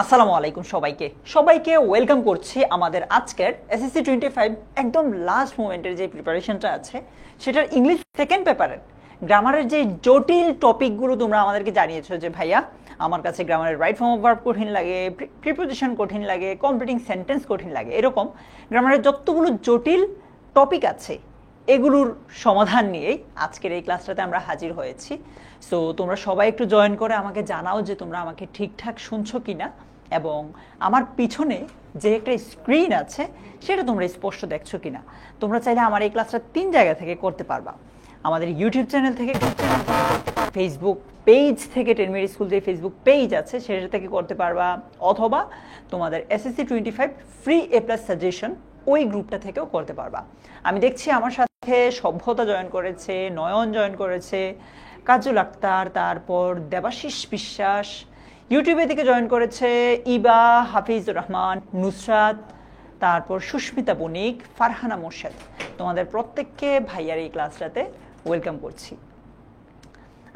আসসালামু আলাইকুম সবাইকে সবাইকে ওয়েলকাম করছি আমাদের আজকের এসএসসি 25 একদম লাস্ট মোমেন্টের যে প্রিপারেশনটা আছে সেটার ইংলিশ সেকেন্ড পেপারের গ্রামারের যে জটিল টপিকগুলো তোমরা আমাদেরকে জানিয়েছো যে ভাইয়া আমার কাছে গ্রামারের রাইট ফর্ম অফ ভার্ব কঠিন লাগে, প্রিপোজিশন কঠিন লাগে, কমপ্লিটিং সেন্টেন্স কঠিন লাগে, এরকম গ্রামারের যতগুলো জটিল টপিক আছে এগুলোর সমাধান নিয়েই আজকের এই ক্লাসটাতে আমরা হাজির হয়েছি। সো তোমরা সবাই একটু জয়েন করে আমাকে জানাও যে তোমরা আমাকে ঠিকঠাক শুনছো কিনা এবং আমার পিছনে যে একটা স্ক্রিন আছে সেটা তোমরা স্পষ্ট দেখছো কিনা। তোমরা চাইলে আমার এই ক্লাসটা 3 জায়গা থেকে করতে পারবা। আমাদের ইউটিউব চ্যানেল থেকে করতে পারবা, ফেসবুক পেজ থেকে 10 মিনিট স্কুল যে ফেসবুক পেজ আছে সেটা থেকে করতে পারবা, অথবা তোমাদের এসএসসি 25 ফ্রি এ প্লাস সাজেশন ওই গ্রুপটা থেকেও করতে পারবা। আমি দেখছি আমার সাথে সভ্যতা জয়েন করেছে, নয়ন জয়েন করেছে, কাজল আক্তার, তারপর দেবাশিস বিশ্বাস, ইউটিউবে থেকে জয়েন করেছে ইবা, হাফিজুর রহমান, নুসরাত, তারপর সুস্মিতা বণিক, ফারহানা মোর্শেদ। তোমাদের প্রত্যেককে ভাইয়ার এই ক্লাসটাতে ওয়েলকাম করছি।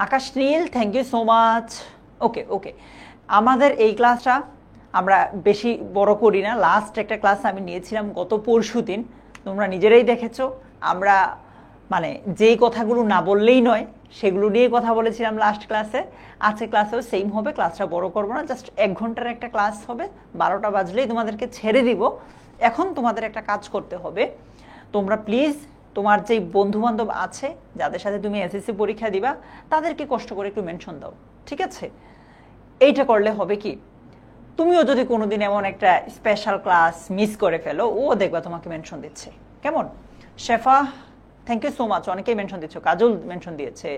আকাশ নীল, থ্যাংক ইউ সো মাচ। ওকে ওকে, আমাদের এই ক্লাসটা আমরা বেশি বড় করি না। লাস্ট একটা ক্লাস আমি নিয়েছিলাম গত পরশুদিন, তোমরা নিজেরাই দেখেছো। আমরা মানে যেই কথাগুলো না বললেই নয় সেগুলো নিয়ে কথা বলেছিলাম লাস্ট ক্লাসে। আজকে ক্লাসেও সেম হবে, ক্লাসটা বড় করবো না, জাস্ট 1 ঘন্টার একটা ক্লাস হবে। 12টা বাজলেই তোমাদেরকে ছেড়ে দিব। এখন তোমাদের একটা কাজ করতে হবে, তোমরা প্লিজ তোমার যেই বন্ধুবান্ধব আছে যাদের সাথে তুমি এসএসসি পরীক্ষা দিবা তাদেরকে কষ্ট করে একটু মেনশন দাও, ঠিক আছে? এইটা করলে হবে কি, তুমিও যদি কোনোদিন এমন একটা স্পেশাল ক্লাস মিস করে ফেলো, ও দেখবা তোমাকে মেনশন দিচ্ছে। কেমন? শেফা, থ্যাংক ইউ সো মাচ, অনেকেই মেনশন দিচ্ছ, কাজল মেনশন দিয়েছে,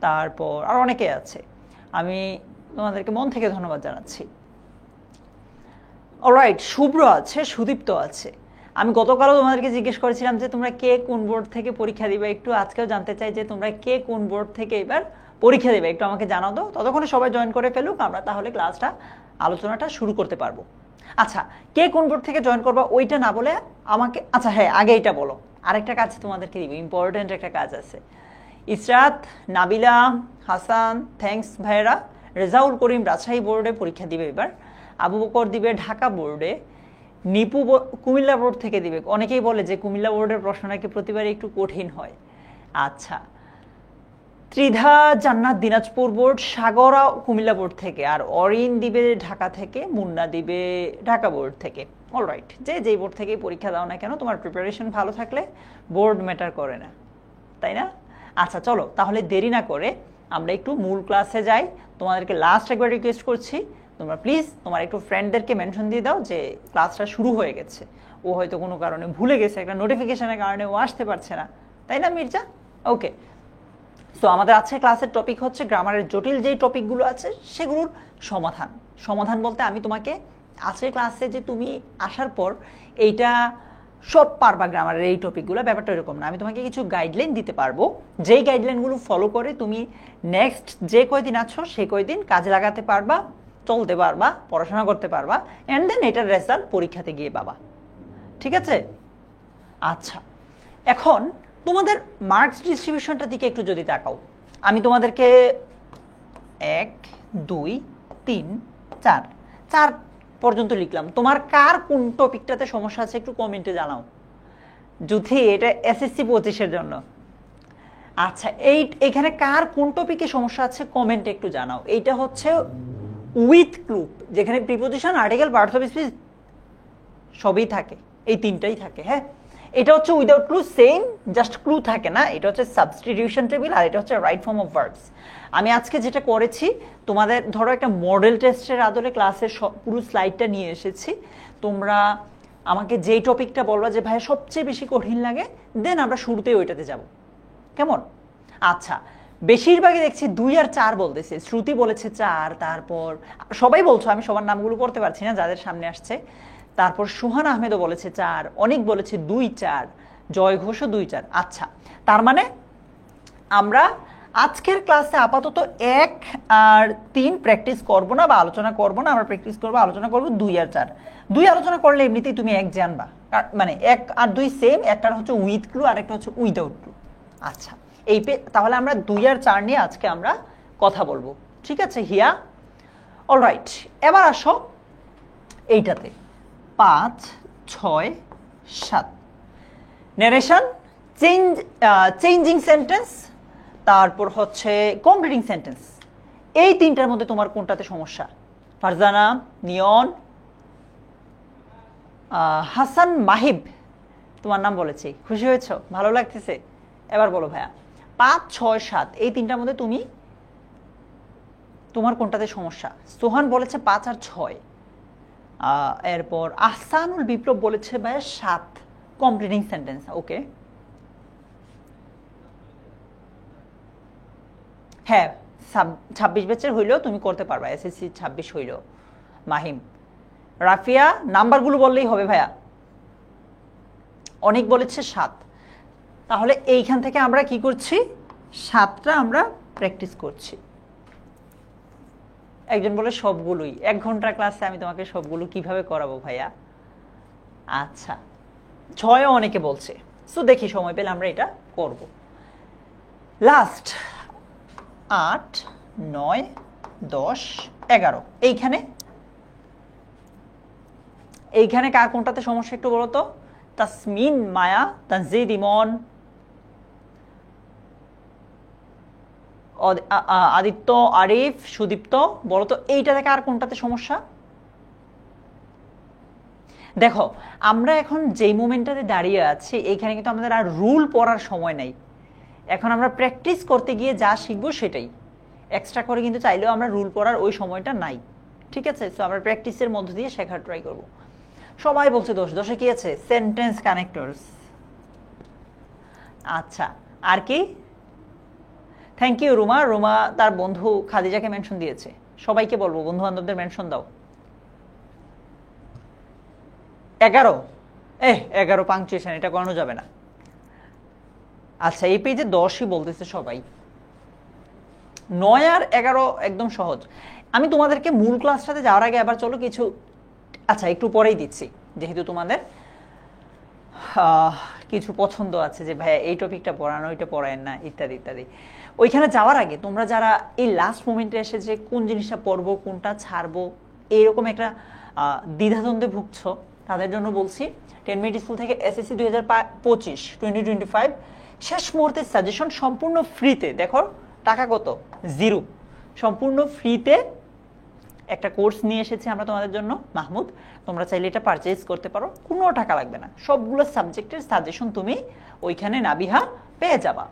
তারপর আর অনেকে আছে। আমি তোমাদেরকে মন থেকে ধন্যবাদ জানাচ্ছি। অলরাইট, শুভ্র আছে, সুদীপ্ত আছে। আমি গতকালও তোমাদেরকে জিজ্ঞেস করেছিলাম যে তোমরা কে কোন বোর্ড থেকে পরীক্ষা দিবে, একটু আজকেও জানতে চাই যে তোমরা কে কোন বোর্ড থেকে এবার পরীক্ষা দেবে, একটু আমাকে জানাও তো। ততক্ষণে সবাই জয়েন করে ফেলুক, আমরা তাহলে ক্লাসটা আলোচনাটা শুরু করতে পারবো। আচ্ছা, কে কোন বোর্ড থেকে জয়েন করবা ওইটা না বলে আমাকে, আচ্ছা হ্যাঁ আগে এটা বলো, আরেকটা কাজ তোমাদেরকে দিব, ইম্পর্টেন্ট একটা কাজ আছে। ইসরাত, নাবিলা, হাসান, থ্যাঙ্কস ভাইয়েরা। রেজাউল করিম রাজশাহী বোর্ডে পরীক্ষা দিবে এবার, আবু বকর দিবে ঢাকা বোর্ডে, নিপু কুমিল্লা বোর্ড থেকে দিবে। অনেকেই বলে যে কুমিল্লা বোর্ডের প্রশ্ন নাকি প্রতিবারই একটু কঠিন হয়। আচ্ছা, ত্রিধা জান্নাত দিনাজপুর বোর্ড, সাগরা কুমিল্লা বোর্ড থেকে, আর অরিন দিবে ঢাকা থেকে, মুন্না দিবে ঢাকা বোর্ড থেকে। অলরাইট, যে যেই বোর্ড থেকেই পরীক্ষা দাও না কেন, তোমার প্রিপারেশন ভালো থাকলে বোর্ড ম্যাটার করে না, তাই না? আচ্ছা চলো তাহলে দেরি না করে আমরা একটু মূল ক্লাসে যাই। তোমাদেরকে লাস্ট একবার রিকোয়েস্ট করছি, তোমরা প্লিজ তোমার একটু ফ্রেন্ডদেরকে মেনশন দিয়ে দাও যে ক্লাসটা শুরু হয়ে গেছে। ও হয়তো কোনো কারণে ভুলে গেছে, একটা নোটিফিকেশনের কারণে ও আসতে পারছে না, তাই না মির্জা? ওকে, সো আমাদের আজকে ক্লাসের টপিক হচ্ছে গ্রামারের জটিল যেই টপিকগুলো আছে সেগুলোর সমাধান। সমাধান বলতে আমি তোমাকে আজকের ক্লাসে যে তুমি আসার পর এইটা সব পারবা গ্রামারের এই টপিকগুলো, ব্যাপারটা এরকম না। আমি তোমাকে কিছু গাইডলাইন দিতে পারবো, যেই গাইডলাইনগুলো ফলো করে তুমি নেক্সট যে কয়দিন আছো সেই কয়দিন কাজে লাগাতে পারবা, চলতে পারবা, পড়াশোনা করতে পারবা, অ্যান্ড দেন এটার রেজাল্ট পরীক্ষাতে গিয়ে পাবা, ঠিক আছে? আচ্ছা, এখন তোমাদের মার্কস ডিস্ট্রিবিউশনটার দিকে একটু যদি তাকাও, আমি তোমাদেরকে 1 2 3 4 4 পর্যন্ত লিখলাম। তোমার কার কোন টপিকটাতে সমস্যা আছে একটু কমেন্টে জানাও, যদি এটা এসএসসি 25-এর জন্য। আচ্ছা, এইখানে কার কোন টপিকে সমস্যা আছে কমেন্টে একটু জানাও। এইটা হচ্ছে উইথ ক্লু, যেখানে preposition, article, parts of speech সবই থাকে, এই 3টাই থাকে। হ্যাঁ, এটা হচ্ছে without clue, same just clue থাকে না। এটা হচ্ছে সাবস্টিটিউশন টেবিল, আর এটা হচ্ছে রাইট ফর্ম অফ ভার্বস। আমি আজকে যেটা করেছি, তোমাদের ধরো একটা মডেল টেস্টের আদলে ক্লাসের পুরো স্লাইডটা নিয়ে এসেছি। তোমরা আমাকে যেই টপিকটা বলবা যে ভাই সবচেয়ে বেশি কঠিন লাগে, দেন আমরা শুরুতেই ওইটাতে যাব, কেমন? আচ্ছা, বেশিরভাগই দেখছি 2 আর 4 বলতেছে। শ্রুতি বলেছে 4, তারপর সবাই বলছো, আমি সবার নামগুলো পড়তে পারছি না যাদের সামনে আসছে। তারপর সুহান আহমেদও বলেছে 4, অনেক বলেছে 2 4, জয় ঘোষও 2 4। আচ্ছা, তার মানে আমরা আজকের ক্লাসে আপাতত 1 আর 3 প্র্যাকটিস করব না বা আলোচনা করব না, আমরা প্র্যাকটিস করবো, আলোচনা করব 2 আর 4। 2 আলোচনা করলে এমনিতেই তুমি 1 জানবা, মানে 1 আর 2 সেম, একটা হচ্ছে উইথ ক্লু আর একটা হচ্ছে উইদাউট ক্লু। আচ্ছা, তাহলে আমরা 2 আর 4 নিয়ে আজকে আমরা কথা বলবো, ঠিক আছে হিয়া? অলরাইট, এবার আসো এইটাতে 5, 6, 7 ন্যারেশন, চেঞ্জিং সেন্টেন্স, তারপর হচ্ছে কমপ্লিটিং সেন্টেন্স। এই তিনটার মধ্যে তোমার কোনটাতে সমস্যা? ফারজানা, নিয়ন, হাসান মাহিব, তোমার নাম বলেছি, খুশি হয়েছ, ভালো লাগতেছে? এবার বলো ভাইয়া, 5, 6, 7 এই তিনটার মধ্যে তোমার কোনটাতে সমস্যা? সোহান বলেছে 5 আর 6। এরপর আহসানুল বিপ্লব বলেছে ভাইয়া 7 কমপ্লিটিং সেন্টেন্স। ওকে, হ্যাঁ 26 ব্যাচের হইলেও তুমি করতে পারবা, এসএসসি 26 হইলেও। মাহিম, রাফিয়া, নাম্বারগুলো বললেই হবে ভাইয়া। অনেক বলেছে 7, তাহলে এইখান থেকে আমরা কি করছি? 7টা আমরা প্র্যাকটিস করছি। একজন বলে সবগুলোই, 1 ঘন্টার ক্লাসে আমি তোমাকে সবগুলো কিভাবে করাবো ভাইয়া? আচ্ছা, 6ও অনেকে বলছে, সো দেখি সময় পেলে আমরা এটা করব। লাস্ট 8, 9, 10, 11 এইখানে কার কোনটাতে সমস্যা একটু বলো তো? তাসমিন, মায়া, তানজিদ, ইমন, আদিত্য, আরিফ, সুদীপ্ত, বলো তো এইটা থেকে আর কোনটাতে সমস্যা? দেখো, আমরা এখন যেই মোমেন্টটাতে দাঁড়িয়ে আছি এইখানে কিন্তু আমাদের আর রুল পড়ার সময় নাই। এখন আমরা প্র্যাকটিস করতে গিয়ে যা শিখবো সেটাই, এক্সট্রা করে কিন্তু চাইলেও আমরা রুল পড়ার ওই সময়টা নাই। ঠিক আছে, সো আমরা প্র্যাকটিসের মধ্য দিয়ে শেখার ট্রাই করব। সবাই বলছে দোষে কি আছে? Sentence connectors. আচ্ছা, আর কি? Thank you Ruma. রুমা তার বন্ধু খাদিজাকে মেনশন দিয়েছে। সবাইকে বলবো বন্ধু বান্ধবদের মেনশন দাও। 11, 11 পাংচুয়েশন, এটা করানো যাবে না। আচ্ছা, এই পেজে 10ই বলতেছে সবাই। 9 আর 11 একদম সহজ। আমি তোমাদেরকে মূল ক্লাসটাতে যাওয়ার আগে আবার চলো কিছু, আচ্ছা একটু পরেই দিচ্ছি, যেহেতু তোমাদের কিছু পছন্দ আছে যে ভাইয়া এই টপিকটা পড়ানো, ওইটা পড়ায়েন না, ইত্যাদি ইত্যাদি। ওইখানে যাওয়ার আগে তোমরা যারা এই লাস্ট মোমেন্টে এসে যে কোন জিনিসটা পড়বো কোনটা ছাড়বো এইরকম একটা দ্বিধাদ্বন্দ্বে ভুগছো, তাদের জন্য বলছি 10 মিনিট স্কুল থেকে এসএসসি 2025 শেষ মুহূর্তের সাজেশন সম্পূর্ণ ফ্রিতে। দেখো টাকা কত? 0, সম্পূর্ণ ফ্রিতে একটা কোর্স নিয়ে এসেছি আমরা তোমাদের জন্য মাহমুদ। তোমরা চাইলে এটা পারচেজ করতে পারো, কোনো টাকা লাগবে না। সবগুলো সাবজেক্টের সাজেশন তুমি ওইখানে নাবিহা পেয়ে যাবা।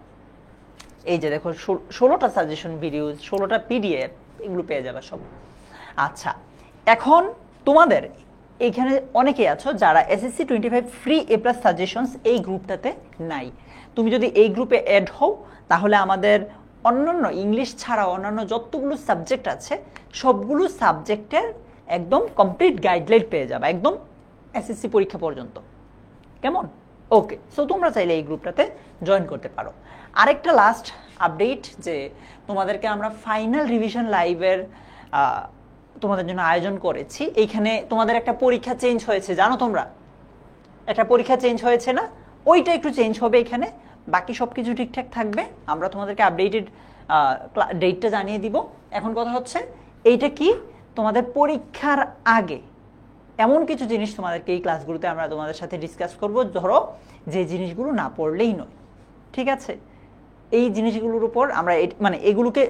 এই যে দেখো 16টা সাজেশন ভিডিও, 16টা পিডিএফ, এগুলো পেয়ে যাবে সব। আচ্ছা, এখন তোমাদের এইখানে অনেকেই আছো যারা এসএসসি 25 ফ্রি এ প্লাস সাজেশনস এই গ্রুপটাতে নাই। তুমি যদি এই গ্রুপে অ্যাড হও তাহলে আমাদের অন্যান্য ইংলিশ ছাড়া অন্যান্য যতগুলো সাবজেক্ট আছে সবগুলো সাবজেক্টের একদম কমপ্লিট গাইডলাইন পেয়ে যাবে, একদম এসএসসি পরীক্ষা পর্যন্ত। কেমন? ওকে, সো তোমরা চাইলে এই গ্রুপটাতে জয়েন করতে পারো। আরেকটা লাস্ট আপডেট, যে তোমাদেরকে আমরা ফাইনাল রিভিশন লাইভের তোমাদের জন্য আয়োজন করেছি। এইখানে তোমাদের একটা পরীক্ষা চেঞ্জ হয়েছে, জানো তোমরা? একটা পরীক্ষা চেঞ্জ হয়েছে না? ওইটা একটু চেঞ্জ হবে এখানে, বাকি সব কিছু ঠিকঠাক থাকবে। আমরা তোমাদেরকে আপডেটেড ডেটটা জানিয়ে দিব। এখন কথা হচ্ছে এইটা কি, তোমাদের পরীক্ষার আগে এমন কিছু জিনিস তোমাদেরকে এই ক্লাসগুলোতে আমরা তোমাদের সাথে ডিসকাস করব, ধরো যে জিনিসগুলো না পড়লেই নয়। ঠিক আছে, এই জিনিসগুলোর উপর আমরা মানে এগুলোকে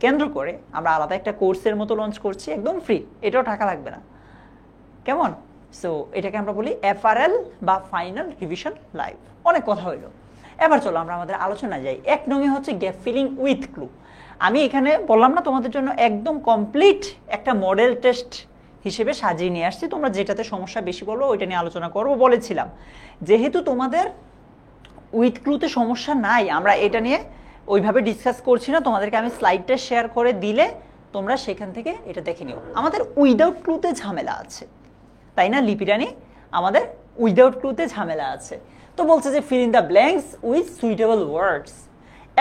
কেন্দ্র করে আমরা আলাদা একটা কোর্সের মতো লঞ্চ করছি, একদম ফ্রি, এটাও টাকা লাগবে না। কেমন? সো এটাকে আমরা বলি এফআরএল বা ফাইনাল রিভিশন লাইভ। অনেক কথা হইলো, এবার চলো আমরা আমাদের আলোচনায় যাই। 1 নং হচ্ছে গ্যাপ ফিলিং উইথ ক্লু। আমি এখানে বললাম না তোমাদের জন্য একদম কমপ্লিট একটা মডেল টেস্ট হিসেবে সাজিয়ে নিয়ে আসছি, তোমরা যেটাতে সমস্যা বেশি বলবো ওইটা নিয়ে আলোচনা করবো বলেছিলাম। যেহেতু তোমাদের উইথ ক্লুতে সমস্যা নাই, আমরা এটা নিয়ে ওইভাবে ডিসকাস করছি না, তোমাদেরকে আমি স্লাইডটা শেয়ার করে দিলে তোমরা সেখান থেকে এটা দেখে নিও। আমাদের উইদাউট ক্লুতে ঝামেলা আছে, তাই না লিপিরানি? আমাদের উইদাউট ক্লুতে ঝামেলা আছে। তো বলছে যে fill in the blanks with suitable words.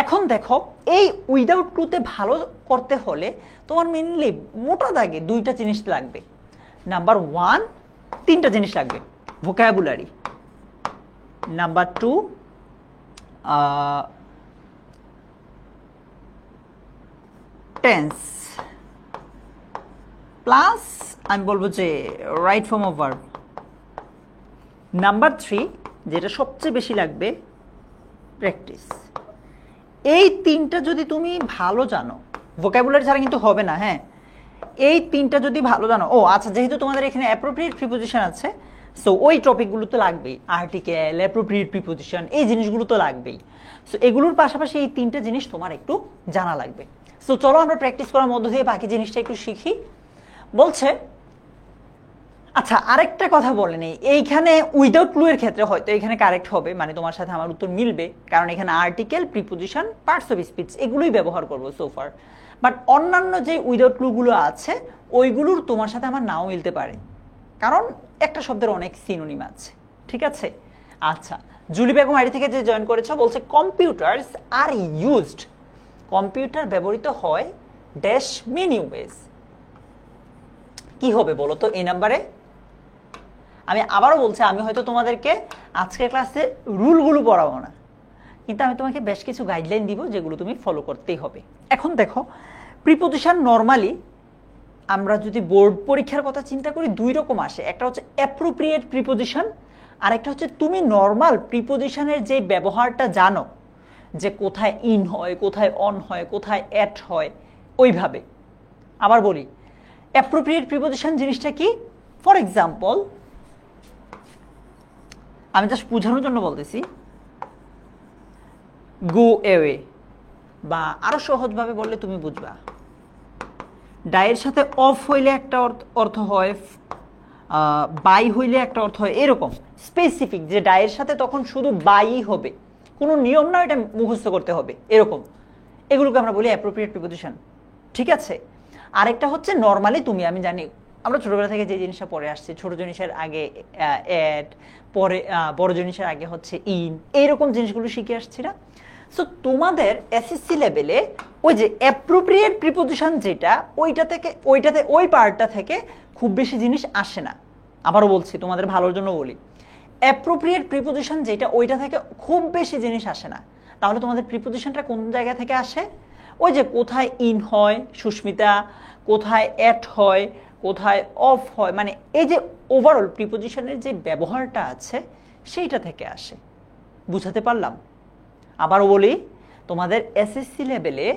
এখন দেখো, এই উইদাউট ক্লুতে ভালো করতে হলে তোমার মেনলি মোটা দাগে 2টা জিনিস লাগবে। নাম্বার 1, 3টা জিনিস লাগবে। ভোকাবুলারি, নাম্বার 2 টেন্স, প্লাস আমি বলবো যে right form of verb. Number 3 যেটা সবচেয়ে বেশি লাগবে, প্র্যাকটিস। এই তিনটা যদি তুমি ভালো জানো, ভোকাবুলারি ছাড়া কিন্তু হবে না, হ্যাঁ। এই তিনটা যদি ভালো জানো, ও আচ্ছা, যেহেতু তোমাদের এখানে অ্যাপ্রোপ্রিয়েট প্রিপোজিশন আছে, সো ওই টপিকগুলো তো লাগবেই, আর্টিকেল, অ্যাপ্রোপ্রিয়েট প্রিপোজিশন, এই জিনিসগুলো তো লাগবেই। সো এগুলোর পাশাপাশি এই তিনটা জিনিস তোমার একটু জানা লাগবে। সো চলো আমরা প্র্যাকটিস করার মধ্য দিয়ে বাকি জিনিসটা একটু শিখি। বলছে, আচ্ছা আরেকটা কথা বলে নেই, এইখানে উইদাউট ক্লু এর ক্ষেত্রে হয়তো এখানে কারেক্ট হবে, মানে তোমার সাথে আমার উত্তর মিলবে, কারণ এখানে article, preposition, parts of speech এগুলোই ব্যবহার করবো সোফার। বাট অন্যান্য যে উইদাউট ক্লুগুলো আছে ওইগুলোর তোমার সাথে আমার নাও মিলতে পারে, কারণ একটা শব্দের অনেক সিনোনিম আছে, ঠিক আছে। আচ্ছা, জুলি বেগম আইডি থেকে যে জয়েন করেছো বলছে কম্পিউটারস আর ইউজড, কম্পিউটার ব্যবহৃত হয় ড্যাশ মেনি ওয়েজ। কি হবে বলো তো এই নাম্বারে? আমি আবারও বলছি, আমি হয়তো তোমাদেরকে আজকের ক্লাসে রুলগুলো পড়াবো না, কিন্তু আমি তোমাকে বেশ কিছু গাইডলাইন দিব যেগুলো তুমি ফলো করতেই হবে। এখন দেখো, প্রিপোজিশন নর্মালি আমরা যদি বোর্ড পরীক্ষার কথা চিন্তা করি দুই রকম আসে, একটা হচ্ছে অ্যাপ্রোপ্রিয়েট প্রিপোজিশন, আর একটা হচ্ছে তুমি নর্মাল প্রিপোজিশনের যে ব্যবহারটা জানো, যে কোথায় ইন হয়, কোথায় অন হয়, কোথায় অ্যাট হয়, ওইভাবে। আবার বলি, অ্যাপ্রোপ্রিয়েট প্রিপোজিশন জিনিসটা কি? ফর এক্সাম্পল, আমি জাস্ট বোঝানোর জন্য বলতেছি, গো অ্যাওয়ে, বা আরো সহজভাবে বললে তুমি বুঝবা, ডায়ের সাথে অফ হইলে একটা অর্থ হয়, বাই হইলে একটা অর্থ হয়, এরকম স্পেসিফিক, যে ডায়ের সাথে তখন শুধু বাই হবে, কোনো নিয়ম না, এটা মুখস্থ করতে হবে, এরকম। এগুলোকে আমরা বলি অ্যাপ্রোপ্রিয়েট প্রিপোজিশন, ঠিক আছে। আরেকটা হচ্ছে নর্মালি তুমি, আমি জানি আমরা ছোটবেলা থেকে যে জিনিসটা পড়ে আসছি, ছোট জিনিসের আগে অ্যাট, পরে বড় জিনিসের আগে হচ্ছে ইন, এইরকম জিনিসগুলো শিখে আসছি না। সো তোমাদের এসএসসি লেভেলে ওই যে অ্যাপ্রোপ্রিয়েট প্রিপোজিশন যেটা, ওইটাতে ওই পার্টটা থেকে খুব বেশি জিনিস আসে না। আবারও বলছি, তোমাদের ভালোর জন্য বলি, অ্যাপ্রোপ্রিয়েট প্রিপোজিশন যেটা, ওইটা থেকে খুব বেশি জিনিস আসে না। তাহলে তোমাদের প্রিপোজিশনটা কোন জায়গা থেকে আসে? ওই যে কোথায় ইন হয় সুস্মিতা, কোথায় অ্যাট হয়, কোথায় অফ হয়, মানে এই যে ওভারঅল প্রিপোজিশনের যে ব্যবহারটা আছে সেইটা থেকে আসে। বুঝাতে পারলাম? আবারও বলি, তোমাদের এসএসসি লেভেলে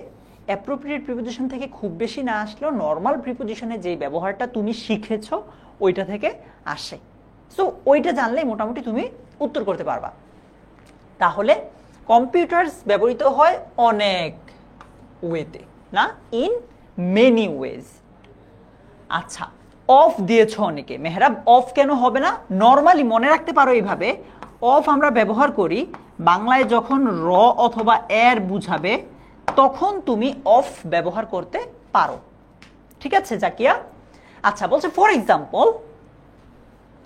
অ্যাপ্রোপ্রিয়েট প্রিপোজিশন থেকে খুব বেশি না আসলেও নর্মাল প্রিপোজিশনের যে ব্যবহারটা তুমি শিখেছো ওইটা থেকে আসে। সো ওইটা জানলেই মোটামুটি তুমি উত্তর করতে পারবা। তাহলে কম্পিউটারস ব্যবহৃত হয় অনেক ওয়েতে, না, ইন মেনি ওয়েজ। আচ্ছা, অফ দিয়েছ অনেকে, মেহরাব অফ কেন হবে না? নর্মালি মনে রাখতে পারো এইভাবে, অফ আমরা ব্যবহার করি বাংলায় যখন র অথবা এর বুঝাবে তখন তুমি অফ ব্যবহার করতে পারো, ঠিক আছে জাকিয়া? আচ্ছা, বলছে for example,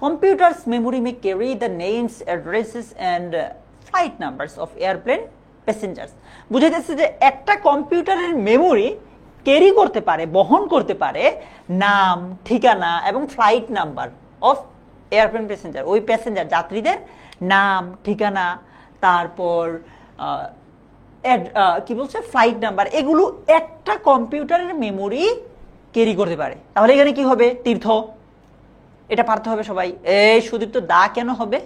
computers memory may carry the names, addresses and flight numbers of airplane passengers. বুঝাইতেছে যে একটা কম্পিউটারের মেমোরি ক্যারি করতে পারে, বহন করতে পারে নাম, ঠিকানা এবং flight number of airplane passenger, ওই প্যাসেঞ্জার যাত্রীদের নাম, ঠিকানা, তারপর কি বলছে ফ্লাইট নাম্বার, এগুলো একটা কম্পিউটারের মেমোরি ক্যারি করতে পারে। তাহলে এখানে কি হবে? তীর্থ, এটা পারতে হবে সবাই। এই সুদীপ্ত দা কেন হবে?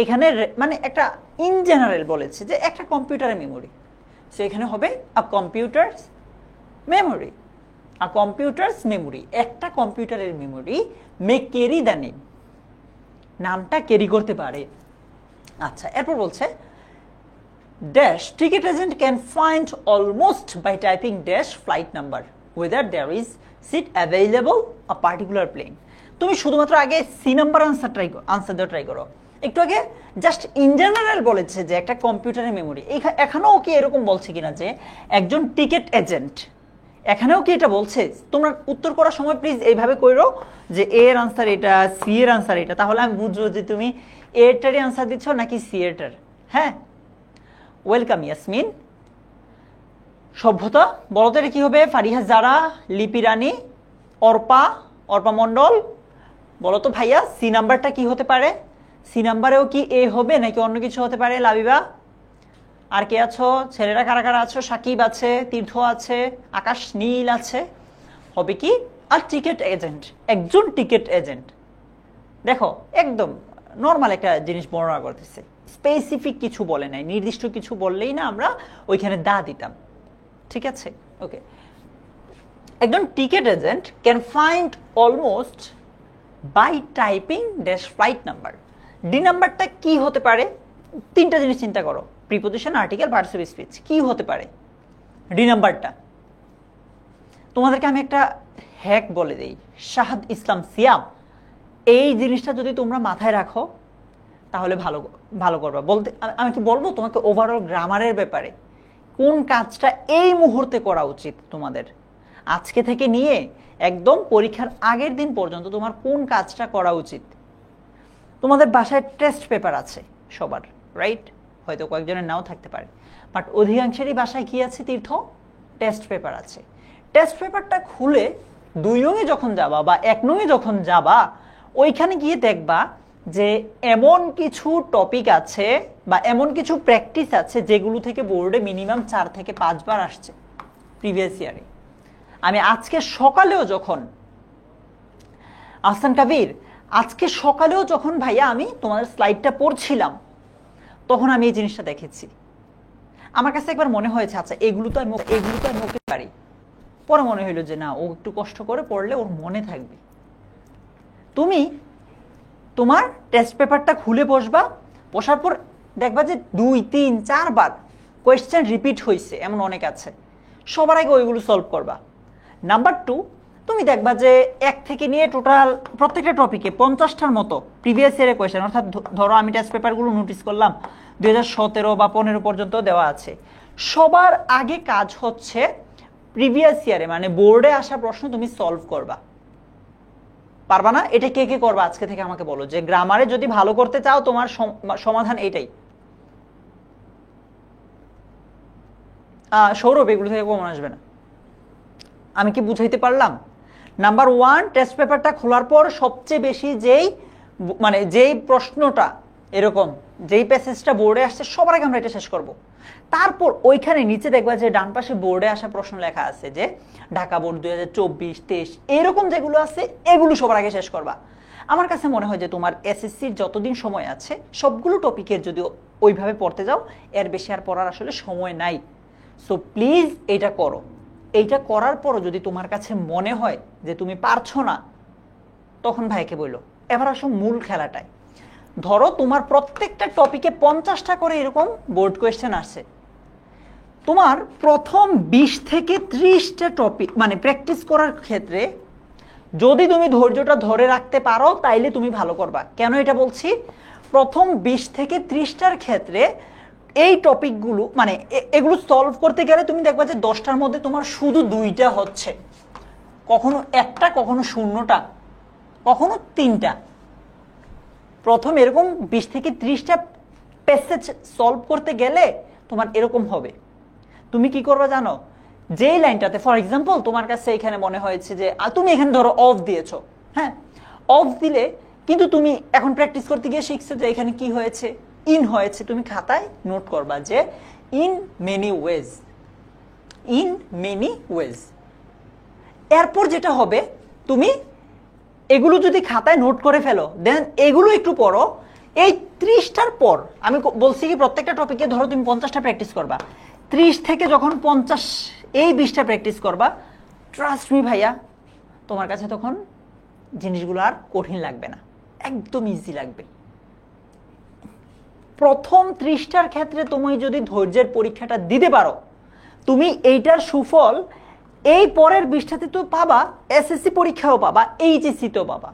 এখানে মানে একটা ইন জেনারেল বলেছে যে একটা কম্পিউটারের মেমোরি, সো এখানে হবে a computer's memory. A computer's memory, একটা কম্পিউটারের memory may carry the name, নামটা ক্যারি করতে পারে। আচ্ছা, এরপর বলছে dash ticket agent can find almost by typing dash flight number whether there is seat available a particular plane। তুমি শুধুমাত্র আগে সি নাম্বার আনসার দেওয়া ট্রাই করো। একটু আগে জাস্ট ইন জেনারেল বলেছে যে একটা কম্পিউটারের মেমোরি, এখানেও কি এরকম বলছে কিনা যে একজন টিকেট এজেন্ট, এখানেও কি এটা বলছে? তোমরা উত্তর করার সময় প্লিজ এইভাবে করো যে এ এর আনসার এটা, সি এর আনসার এটা, তাহলে আমি বুঝবো যে তুমি এটারই আনসার দিচ্ছ নাকি সি এটার। হ্যাঁ, ওয়েলকাম ইয়াসমিন। সভ্যতা বলতে এটা কি হবে? ফারিহা জারা, লিপি রানী, অর্পা মণ্ডল। বলো তো ভাইয়া, সি নাম্বারটা কি হতে পারে? সি নাম্বারেও কি এ হবে নাকি অন্য কিছু হতে পারে? লাবিবা, আর কে আছো? ছেলেরা কারা কারা আছো? সাকিব আছে, তীর্থ আছে, আকাশ নীল আছে। হবে কি আর টিকেট এজেন্ট, একজন টিকেট এজেন্ট, দেখো একদম নর্মাল একটা জিনিস বর্ণনা করতেছে, স্পেসিফিক কিছু বলে নাই, নির্দিষ্ট কিছু বললেই না আমরা ওইখানে দা দিতাম, ঠিক আছে? ওকে, একজন ticket agent can find almost by typing dash flight number. D নাম্বারটা কি হতে পারে? তিনটা জিনিস চিন্তা করো, preposition, article, parts of speech. কি হতে পারে ডি নাম্বারটা? তোমাদেরকে আমি একটা হ্যাক বলে দেই, শাহাদ ইসলাম সিয়াম, এই জিনিসটা যদি তোমরা মাথায় রাখো তাহলে ভালো ভালো করবা। বলতে আমি কি বলবো তোমাকে ওভারঅল গ্রামারের ব্যাপারে কোন কাজটা এই মুহূর্তে করা উচিত তোমাদের, আজকে থেকে নিয়ে একদম পরীক্ষার আগের দিন পর্যন্ত তোমার কোন কাজটা করা উচিত। তোমাদের বাসায় টেস্ট পেপার আছে সবার, রাইট? হয়তো কয়েকজনের নাও থাকতে পারে, বাট অধিকাংশেরই বাসায় কি আছে তীর্থ? টেস্ট পেপার আছে। টেস্ট পেপারটা খুলে 2 নঙে যখন যাবা বা 1 নঙে যখন যাবা, ওইখানে গিয়ে দেখবা যে এমন কিছু টপিক আছে বা এমন কিছু প্র্যাকটিস আছে যেগুলো থেকে বোর্ডে মিনিমাম 4 থেকে 5 বার আসছে প্রিভিয়াস ইয়ারে। আমি আজকে সকালেও যখন আহসান কাবির, আজকে সকালেও যখন ভাইয়া আমি তোমাদের স্লাইডটা পড়ছিলাম তখন আমি এই জিনিসটা দেখেছি। আমার কাছে একবার মনে হয়েছে আচ্ছা এগুলো তো আমি মুখে পারি, পরে মনে হইলো যে না, ও একটু কষ্ট করে পড়লে ওর মনে থাকবে। তুমি তোমার টেস্ট পেপারটা খুলে বসবা, বসার পর দেখবা যে 2, 3, 4 বার কোয়েশ্চেন রিপিট হয়েছে, এমন অনেক আছে, সবার আগে ওইগুলো সলভ করবা। নাম্বার 2, তুমি দেখবা যে 1 থেকে নিয়ে টোটাল প্রত্যেকটা টপিকে 50টার মতো প্রিভিয়াস ইয়ারের কোয়েশ্চেন, অর্থাৎ ধরো আমি টেস্ট পেপারগুলো নোটিস করলাম 2017 বা 15 পর্যন্ত দেওয়া আছে। সবার আগে কাজ হচ্ছে প্রিভিয়াস ইয়ারে মানে বোর্ডে আসা প্রশ্ন তুমি সলভ করবা। পারবা না? এটা কে কে করবা আজকে থেকে আমাকে বলো, যে গ্রামারে যদি ভালো করতে চাও তোমার সমাধান এইটাই। সৌরভ, এগুলো থেকে কমন আসবে না। আমি কি বুঝাইতে পারলাম? নাম্বার 1, টেস্ট পেপারটা খোলার পর সবচেয়ে বেশি যেই প্রশ্নটা এরকম যেই প্যাসেজটা বোর্ডে আসছে সবার আগে আমরা এটা শেষ করব। তারপর ওইখানে নিচে দেখবা যে ডান পাশে বোর্ডে আসা প্রশ্ন লেখা আছে যে ঢাকা বোর্ড 2024-23 এরকম যেগুলো আছে এগুলো সবার আগে শেষ করবা। আমার কাছে মনে হয় যে তোমার এসএসসির যতদিন সময় আছে সবগুলো টপিকের যদি ওইভাবে পড়তে যাও, এর বেশি আর পড়ার আসলে সময় নাই। সো প্লিজ এটা করো। এইটা করার পরও যদি তোমার কাছে মনে হয় যে তুমি পারছো না, তখন ভাইকে বললো। এবার আসো মূল খেলাটায়। ধরো তোমার প্রত্যেকটা টপিকে 50টা করে এরকম বোর্ড কোয়েশ্চেন আসছে, তোমার প্রথম 20 থেকে 30টা টপিক মানে প্র্যাকটিস করার ক্ষেত্রে যদি তুমি ধৈর্যটা ধরে রাখতে পারো তাইলে তুমি ভালো করবা। কেন এটা বলছি? প্রথম 20 থেকে 30টার ক্ষেত্রে এই টপিকগুলো মানে এগুলো সলভ করতে গেলে তুমি দেখবা যে 10টার মধ্যে তোমার শুধু 2টা হচ্ছে, কখনো 1টা, কখনো 0টা, কখনো 3টা। প্রথম এরকম 20 থেকে 30টা প্যাসেজ সলভ করতে গেলে তোমার এরকম হবে। তুমি কি করবে জানো? যেই লাইনটাতে ফর এক্সাম্পল তোমার কাছে এখানে মনে হয়েছে যে তুমি এখানে ধরো অফ দিয়েছো, হ্যাঁ, অফ দিলে কিন্তু তুমি এখন প্র্যাকটিস করতে গিয়ে শিখছো যে এখানে কি হয়েছে, ইন হয়েছে। তুমি খাতায় নোট করবা যে in many wedge, in many wedge. এরপর যেটা হবে, তুমি এগুলো যদি খাতায় নোট করে ফেলো, দেন এগুলো একটু পড়ো। এই 30টার পর আমি বলছি কি প্রত্যেকটা টপিকে ধরো তুমি 50টা প্র্যাকটিস করবা, 30 থেকে যখন 50 এই 20টা প্র্যাকটিস করবা, ট্রাস্ট মি ভাইয়া, তোমার কাছে তখন জিনিসগুলো আর কঠিন লাগবে না, একদম ইজি লাগবে। প্রথম 30টার ক্ষেত্রে তুমি যদি ধৈর্যের পরীক্ষাটা দিতে পারো, তুমি এইটার সুফল এই পরের 20টাতে তো পাবা, এসএসসি পরীক্ষাও পাবা, এইচএসসিতেও পাবা।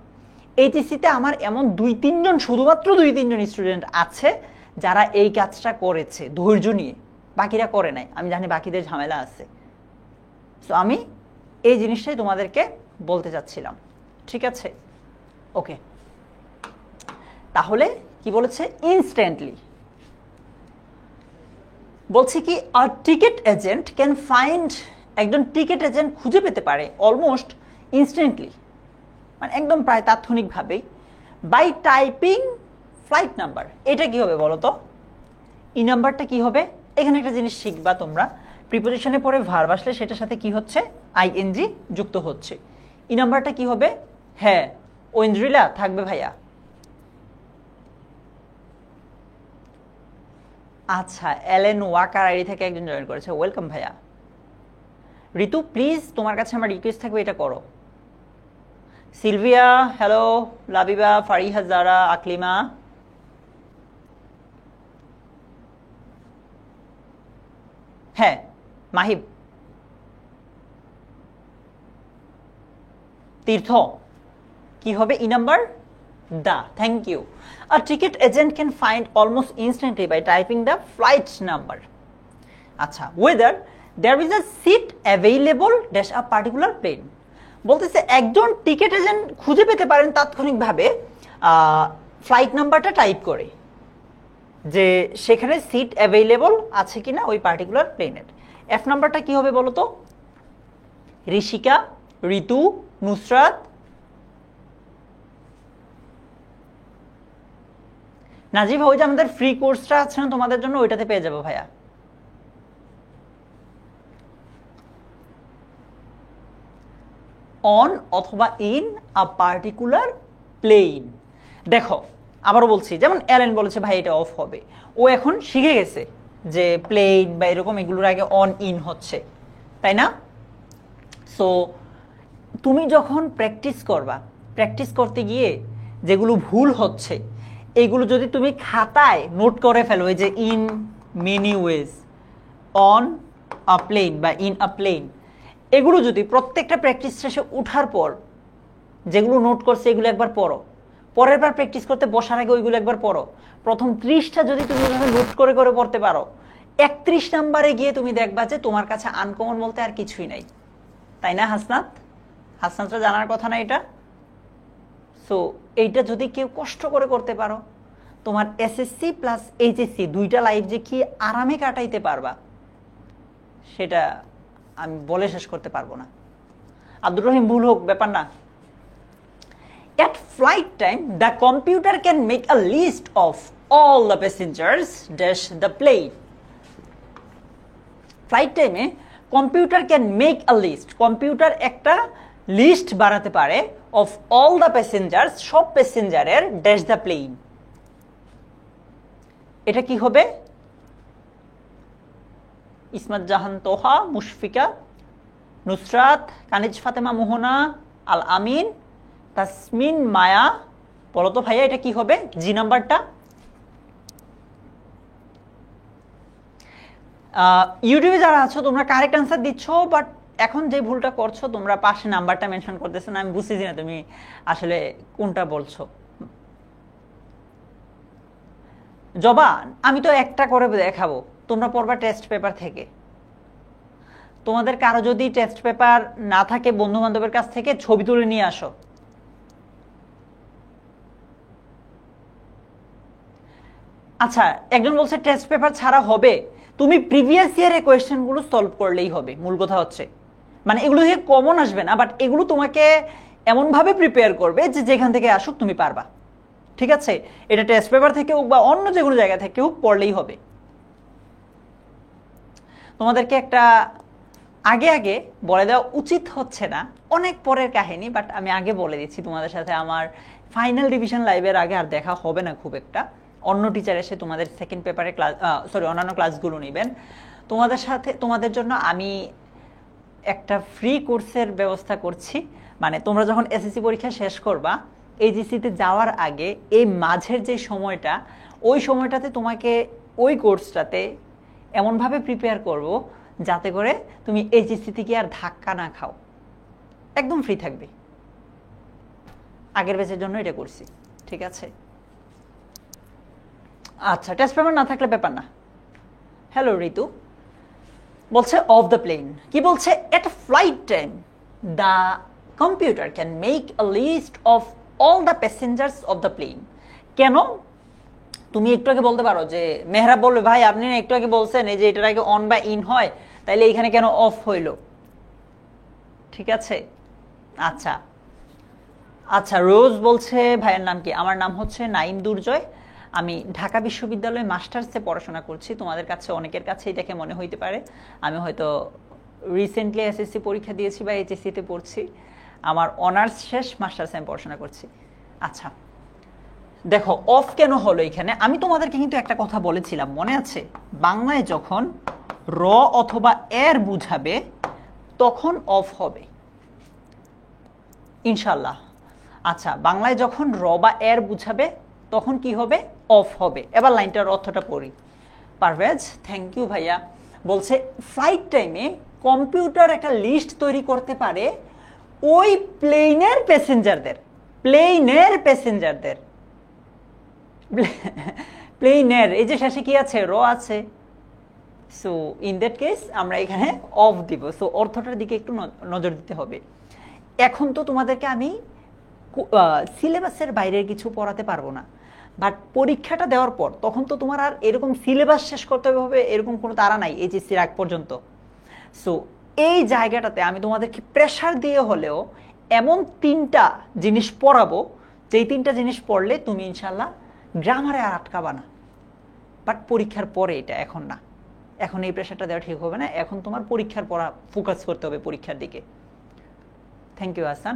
এইচএসসিতে আমার এমন 2-3 জন, শুধুমাত্র 2-3 জন স্টুডেন্ট আছে যারা এই কাজটা করেছে ধৈর্য নিয়ে, বাকিরা করে নাই। আমি জানি বাকিদের ঝামেলা আছে। সো আমি এই জিনিসটাই তোমাদেরকে বলতে চাচ্ছিলাম, ঠিক আছে? ওকে, তাহলে কি বলেছে? ইনস্ট্যান্টলি বলছে কি আ টিকেট এজেন্ট ক্যান ফাইন্ড, একজন টিকেট এজেন্ট খুঁজে পেতে পারে অলমোস্ট ইনস্ট্যান্টলি, মানে একদম প্রায় তাৎক্ষণিকভাবেই, বাই টাইপিং ফ্লাইট নাম্বার। এটা কি হবে বলো তো? ই নাম্বারটা কি হবে? এখানে একটা জিনিস শিখবা তোমরা, প্রিপোজিশনে পরে ভার্ব আসলে সেটার সাথে কি হচ্ছে? আইএনজি যুক্ত হচ্ছে। ই ই নাম্বারটা কি হবে? হ্যাঁ, ঐন্দ্রিলা থাকবে ভাইয়া। আচ্ছা, এলেন ওয়াকার আইডি থেকে একজন জয়েন করেছে, ওয়েলকাম ভাইয়া। ঋতু প্লিজ তোমার কাছে আমার রিকোয়েস্ট থাকবে এটা করো। সিলভিয়া হ্যালো, লাবিবা, ফারিহা, জারা, আকলিমা, হ্যাঁ মাহিব, তীর্থ কি হবে E number? The, thank you. A ticket agent can find almost instantly by typing the flight number. আচ্ছা, whether there is a seat available dash a particular plane. বলতেছে একজন টিকিট এজেন্ট খুঁজে পেতে পারেন তাৎক্ষণিকভাবে ফ্লাইট নাম্বারটা টাইপ করে, যে সেখানে সিট অ্যাভেইলেবল আছে কিনা ওই পার্টিকুলার প্লেনের। এফ নাম্বারটা কি হবে বলো তো? ঋষিকা, ঋতু, নুসরাত, নাজিব, ওই যে আমাদের ফ্রি কোর্সটা আছে না তোমাদের জন্য, ওইটাতে পেয়ে যাবো ভাইয়া। অন অথবা ইন আ পার্টিকুলার প্লেন। দেখো আবারও বলছি, যেমন এলেন বলেছে ভাই এটা অফ হবে, ও এখন শিখে গেছে যে প্লেন বা এরকম এগুলোর আগে অন ইন হচ্ছে, তাই না? সো তুমি যখন প্র্যাকটিস করবা, প্র্যাকটিস করতে গিয়ে যেগুলো ভুল হচ্ছে এগুলো যদি তুমি খাতায় নোট করে ফেলো, এই যে in many ways, on a plane বা ইন আ প্লেন, এগুলো যদি প্রত্যেকটা প্র্যাকটিস শেষে উঠার পর যেগুলো নোট করছে এগুলো একবার পড়ো, পরের বার প্র্যাকটিস করতে বসার আগে ওইগুলো একবার পড়ো, প্রথম 30টা যদি তুমি নোট করে করে পড়তে পারো, 31 নাম্বারে গিয়ে তুমি দেখবা যে তোমার কাছে আনকমন বলতে আর কিছুই নাই, তাই না হাসনাত? হাসনাতরা জানার কথা না এটা? সো এইটা যদি কেউ কষ্ট করে করতে পারো, তোমার এসএসসি প্লাস এইচএসসি দুইটা লাইফ যে কি আরামে কাটাইতে পারবা সেটা আমি বলে শেষ করতে পারবো না। আব্দুর রহিম ভুল হোক ব্যাপার না। At flight time, the computer can make a list of all the passengers dash the plane. Flight time a computer can make a list, computer একটা লিস্ট বানাতে পারে অফ অল দ্য প্যাসেঞ্জার্স, সব প্যাসেঞ্জারের ড্যাশ দ্য প্লেন। এটা কি হবে? ইসমাত জাহান তোহা, মুশফিকা, নুসরাত, কানিজ ফাতেমা, মোহনা, আল আমিন, তাসমিন, মায়া, বলো তো ভাইয়া এটা কি হবে জি নাম্বারটা? ইউটিউবে যারা আছো তোমরা কারেক্ট আনসার দিচ্ছ, বাট এখন যে ভুলটা করছো তোমরা পাশে নাম্বারটা মেনশন করতেছো না, আমি বুঝতেছি না তুমি আসলে কোনটা বলছো। জবান আমি তো একটা করে দেখাবো, তোমরা পড়বা টেস্ট পেপার থেকে। তোমাদের কারো যদি টেস্ট পেপার না থাকে বন্ধু বান্ধবের কাছ থেকে ছবি তুলে নিয়ে আসো। আচ্ছা, একজন বলছে টেস্ট পেপার ছাড়া হবে, তুমি প্রিভিয়াস ইয়ারের কোয়েশ্চেনগুলো সলভ করলেই হবে। মূল কথা হচ্ছে মানে এগুলো থেকে কমন আসবে না, বাট এগুলো তোমাকে এমনভাবে প্রিপেয়ার করবে যে যেখান থেকে আসুক তুমি পারবা। ঠিক আছে, এটা টেস্ট পেপার থেকে হোক বা অন্য যে কোনো জায়গা থেকে হোক পড়লেই হবে। তোমাদেরকে একটা আগে আগে বলে দেওয়া উচিত হচ্ছে না, অনেক পরের কাহিনী, বাট আমি আগে বলে দিচ্ছি তোমাদের সাথে আমার ফাইনাল ডিভিশন লাইভের আগে আর দেখা হবে না খুব একটা। অন্য টিচার এসে তোমাদের সেকেন্ড পেপারে ক্লাস অন্যান্য ক্লাসগুলো নেবেন। তোমাদের সাথে তোমাদের জন্য আমি একটা ফ্রি কোর্সের ব্যবস্থা করছি, মানে তোমরা যখন এসএসসি পরীক্ষা শেষ করবা, এইচএসসিতে যাওয়ার আগে এই মাঝের যে সময়টা, ওই সময়টাতে তোমাকে ওই কোর্সটাতে এমনভাবে প্রিপেয়ার করব যাতে করে তুমি এইচএসসি থেকে আর ধাক্কা না খাও, একদম ফ্রি থাকবে। আগের ব্যাচের জন্য এটা করছি, ঠিক আছে? আচ্ছা, টেস্ট পেপার না থাকলে ব্যাপার না। হ্যালো ঋতু বলছে অফ দ্য প্লেন, কি বলছে? At flight time the computer can make a list of all the passengers of the plane. কেন? তুমি একটু আগে বলতে পারো যে মেহরাব বলবে ভাই আপনি একটু আগে বলছেন এই যে এটার আগে অন বা ইন হয়, তাইলে এইখানে কেন অফ হইল? ঠিক আছে, আচ্ছা আচ্ছা। রোজ বলছে ভাইয়ের নাম কি? আমার নাম হচ্ছে নাইম দুর্জয়, আমি ঢাকা বিশ্ববিদ্যালয়ে মাস্টার্সে পড়াশোনা করছি। তোমাদের কাছে অনেকের কাছেই দেখে মনে হইতে পারে আমি হয়তো রিসেন্টলি এসএসসি পরীক্ষা দিয়েছি বা এইচএসসিতে পড়ছি। আমার অনার্স শেষ, মাস্টার্স আমি পড়াশোনা করছি। আচ্ছা দেখো অফ কেন হলো এখানে, আমি তোমাদেরকে কিন্তু একটা কথা বলেছিলাম মনে আছে, বাংলায় যখন র অথবা এর বুঝাবে তখন অফ হবে ইনশাল্লাহ। আচ্ছা বাংলায় যখন র বা এর বুঝাবে তখন কি হবে, অফ হবে। এবার লাইনটার অর্থটা পড়ি। পারভেজ থ্যাংক ইউ ভাইয়া বলছে ফ্লাইট টাইমে কম্পিউটার একটা লিস্ট তৈরি করতে পারে ওই প্লেনের প্যাসেঞ্জারদের, প্লেনের এই যে শেষে কি আছে, র আছে। সো ইন দ্যাট কেস আমরা এখানে অফ দিব। সো অর্থটার দিকে একটু নজর দিতে হবে। এখন তো তোমাদেরকে আমি সিলেবাসের বাইরের কিছু পড়াতে পারবো না, বাট পরীক্ষাটা দেওয়ার পর তখন তো তোমার আর এরকম সিলেবাস শেষ করতে হবে এরকম কোনো তাড়া নাই এইচএসসির আগ পর্যন্ত। সো এই জায়গাটাতে আমি তোমাদেরকে প্রেশার দিয়ে হলেও এমন 3টা জিনিস পড়াবো যেই 3টা জিনিস পড়লে তুমি ইনশাল্লাহ গ্রামারে আর আটকাবা না। বাট পরীক্ষার পরে এটা, এখন না, এখন এই প্রেশারটা দেওয়া ঠিক হবে না, এখন তোমার পরীক্ষার পড়া ফোকাস করতে হবে পরীক্ষার দিকে। Thank you Hasan.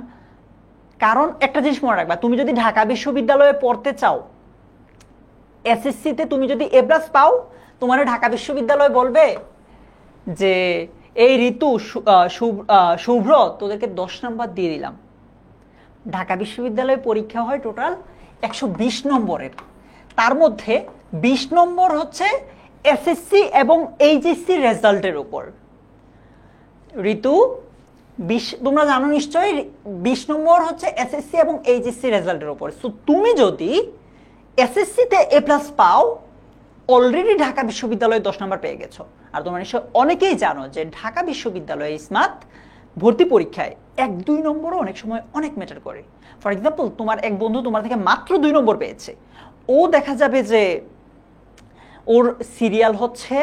কারণ একটা জিনিস মনে রাখবা, তুমি যদি ঢাকা বিশ্ববিদ্যালয়ে পড়তে চাও, এসএসসিতে তুমি যদি এ প্লাস পাও, তোমার ঢাকা বিশ্ববিদ্যালয় বলবে যে এই ঋতু শুভ্র তোদেরকে 10 নাম্বার দিয়ে দিলাম। ঢাকা বিশ্ববিদ্যালয়ে পরীক্ষা হয় টোটাল 120 নম্বরের, তার মধ্যে 20 নম্বর হচ্ছে এসএসসি এবং এইচএসসি রেজাল্টের উপর। ঋতু 20 তোমরা জানো নিশ্চয়ই 20 নম্বর হচ্ছে এসএসসি এবং এইচএসসি রেজাল্টের উপর। সো তুমি যদি এসএসসিতে এ প্লাস পাও, অলরেডি ঢাকা বিশ্ববিদ্যালয়ে 10 নম্বর পেয়ে গেছো। আর তোমরা নিশ্চয় অনেকেই জানো যে ঢাকা বিশ্ববিদ্যালয়ে ইসমাত ভর্তি পরীক্ষায় 1-2 নম্বরও অনেক সময় অনেক ম্যাটার করে। ফর এক্সাম্পল তোমার এক বন্ধু তোমার থেকে মাত্র 2 নম্বর পেয়েছে, ও দেখা যাবে যে ওর সিরিয়াল হচ্ছে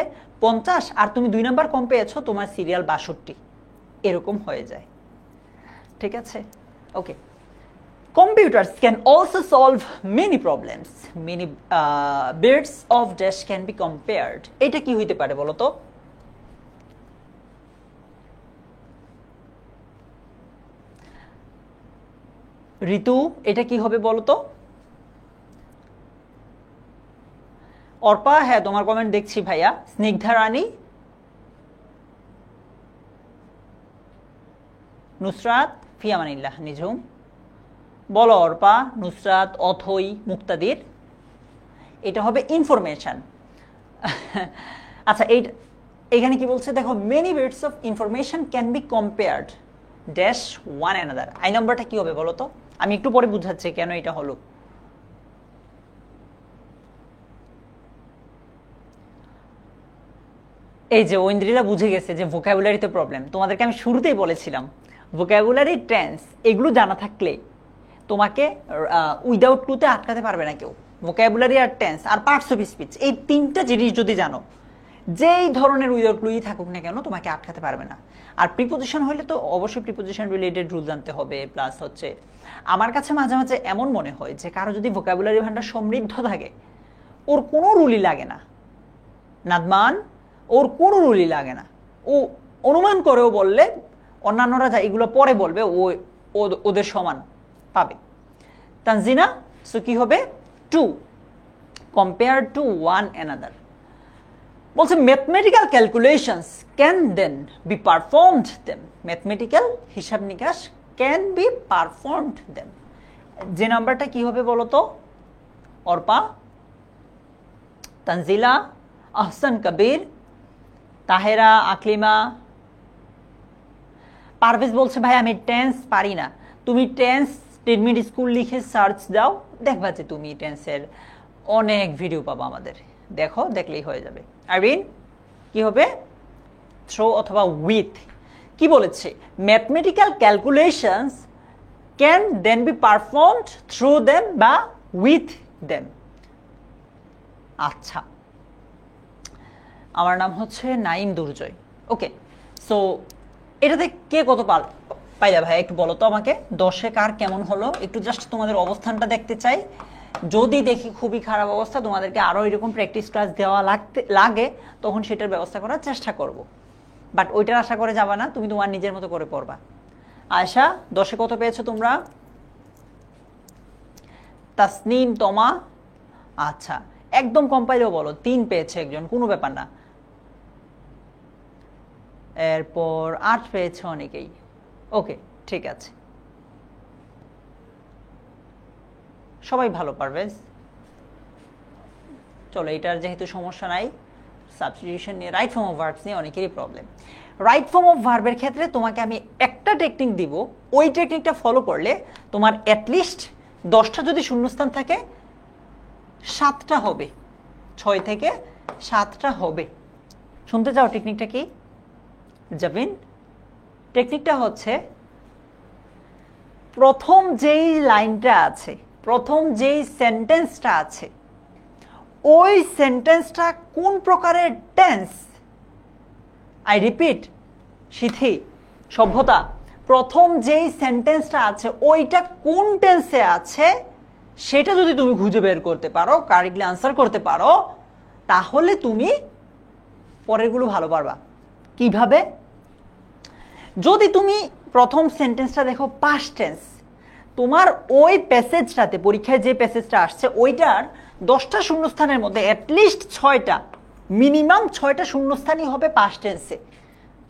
50 আর তুমি 2 নাম্বার কম পেয়েছো, তোমার সিরিয়াল 62, এরকম হয়ে যায়। ঠিক আছে, ওকে। Computers can also solve many problems. Many bits of dash can be compared. এটা কি হইতে পারে বলো তো? ঋতু এটা কি হবে বলো তো? অর্পা হ্যাঁ তোমার কমেন্ট দেখছি ভাইয়া। স্নিগ্ধা রানী, নুসরাত, ফিয়ামানিল্লাহ নিঝুম, বলো অর্পা, নুসরাত, অথই, মুক্তাদির। এটা হবে ইনফরমেশন। আচ্ছা এইখানে কি বলছে দেখো, many bits of information can be compared dash one another. I নাম্বারটা কি হবে বলো তো? আমি একটু পরে বুঝাচ্ছি কেন এটা হলো। এই যে ঐন্দ্রিলা বুঝে গেছে যে ভোকাবুলারিতে প্রবলেম। তোমাদেরকে আমি শুরুতেই বলেছিলাম ভোকাবুলারি, টেন্স এগুলো জানা থাকলে তোমাকে উইদাউট ক্লুতে আটকাতে পারবে না কেউ। ভোকাবুলারি আর টেন্স আর পার্টস অফ স্পিচ, এই 3টা জিনিস যদি জানো, যেই ধরনের উইদাউট ক্লুই থাকুক না কেন তোমাকে আটকাতে পারবে না। আর প্রিপোজিশন হলে তো অবশ্যই প্রিপোজিশন রিলেটেড রুল জানতে হবে। প্লাস হচ্ছে আমার কাছে মাঝে মাঝে এমন মনে হয় যে কারো যদি ভোকাবুলারি ভান্ডার সমৃদ্ধ থাকে, ওর কোনো রুলই লাগে না। নাদমান, ওর কোনো রুলই লাগে না, ও অনুমান করেও বললে অন্যান্যরা যা এগুলো পরে বলবে ও ওদের সমান পাবে। তানজিনা, সো কি হবে? To compare to one another. বলছে mathematical calculations can then be performed them. Mathematical হিসাব নিকাশ ক্যান বি পারফর্মড দেম। যে নাম্বারটা কি হবে বলো তো? অর্পা, তানজিলা, আহসান কবির, তাহেরা, আকলিমা। পারভেজ বলছে ভাই আমি টেন্স পারি না। তুমি টেন্স 10 মিনিট স্কুল লিখে সার্চ দাও, দেখবা যে তুমি টেন্সের অনেক ভিডিও পাবো আমাদের, দেখো, দেখলেই হয়ে যাবে। আরবিন কি হবে? থ্রো অথবা উইথ। কি বলেছে? Mathematical calculations can then be performed through them বা উইথ দেম। আচ্ছা, আমার নাম হচ্ছে নাইম দুর্জয়। ওকে, সো এটাতে কে কত পাইলা ভাই একটু বলো তো আমাকে। 10-এ কার কেমন হলো একটু জাস্ট তোমাদের অবস্থানটা দেখতে চাই। যদি দেখি খুবই খারাপ অবস্থা, তোমাদেরকে আরও এরকম প্র্যাকটিস ক্লাস দেওয়া লাগে, তখন সেটার ব্যবস্থা করার চেষ্টা করব। বাট ওইটার আশা করে যাবা না, তুমি তোমার নিজের মতো করে পড়বা। আয়শা 10-এ কত পেয়েছো তোমরা? তাসনিম, তমা, আচ্ছা একদম কম্পাইলেও বলো 3 পেয়েছে একজন, কোনো ব্যাপার না। এরপর 8 পেয়েছে অনেকেই। ওকে, ঠিক আছে, সবাই ভালো পারবে। চলো, এটার যেহেতু সমস্যা নাই, সাবস্টিটিউশন নিয়ে, রাইট ফর্ম অফ ভার্বস নিয়ে অনেকেরই প্রবলেম। রাইট ফর্ম অফ ভার্বের ক্ষেত্রে তোমাকে আমি একটা টেকনিক দিব, ওই টেকনিকটা ফলো করলে তোমার অ্যাটলিস্ট 10টা যদি শূন্যস্থান থাকে 7টা হবে, 6 থেকে 7টা হবে। শুনতে চাও টেকনিকটা কি? জাবিন, টেকনিকটা হচ্ছে প্রথম যেই লাইনটা আছে, প্রথম যেই সেন্টেন্সটা আছে, ওই সেন্টেন্সটা কোন প্রকারের টেন্স, আই রিপিট, সিথি, সভ্যতা, প্রথম যেই সেন্টেন্সটা আছে ওইটা কোন টেন্সে আছে সেটা যদি তুমি খুঁজে বের করতে পারো, কারেক্টলি আনসার করতে পারো, তাহলে তুমি পরেরগুলো ভালো পারবা। কিভাবে? যদি তুমি প্রথম সেন্টেন্সটা দেখো পাস্ট টেন্স, তোমার ওই প্যাসেজটাতে, পরীক্ষায় যে প্যাসেজটা আসছে ওইটার 10টা শূন্যস্থানের মধ্যে অ্যাটলিস্ট 6টা, মিনিমাম 6টা শূন্যস্থানই হবে পাস্ট টেন্সে,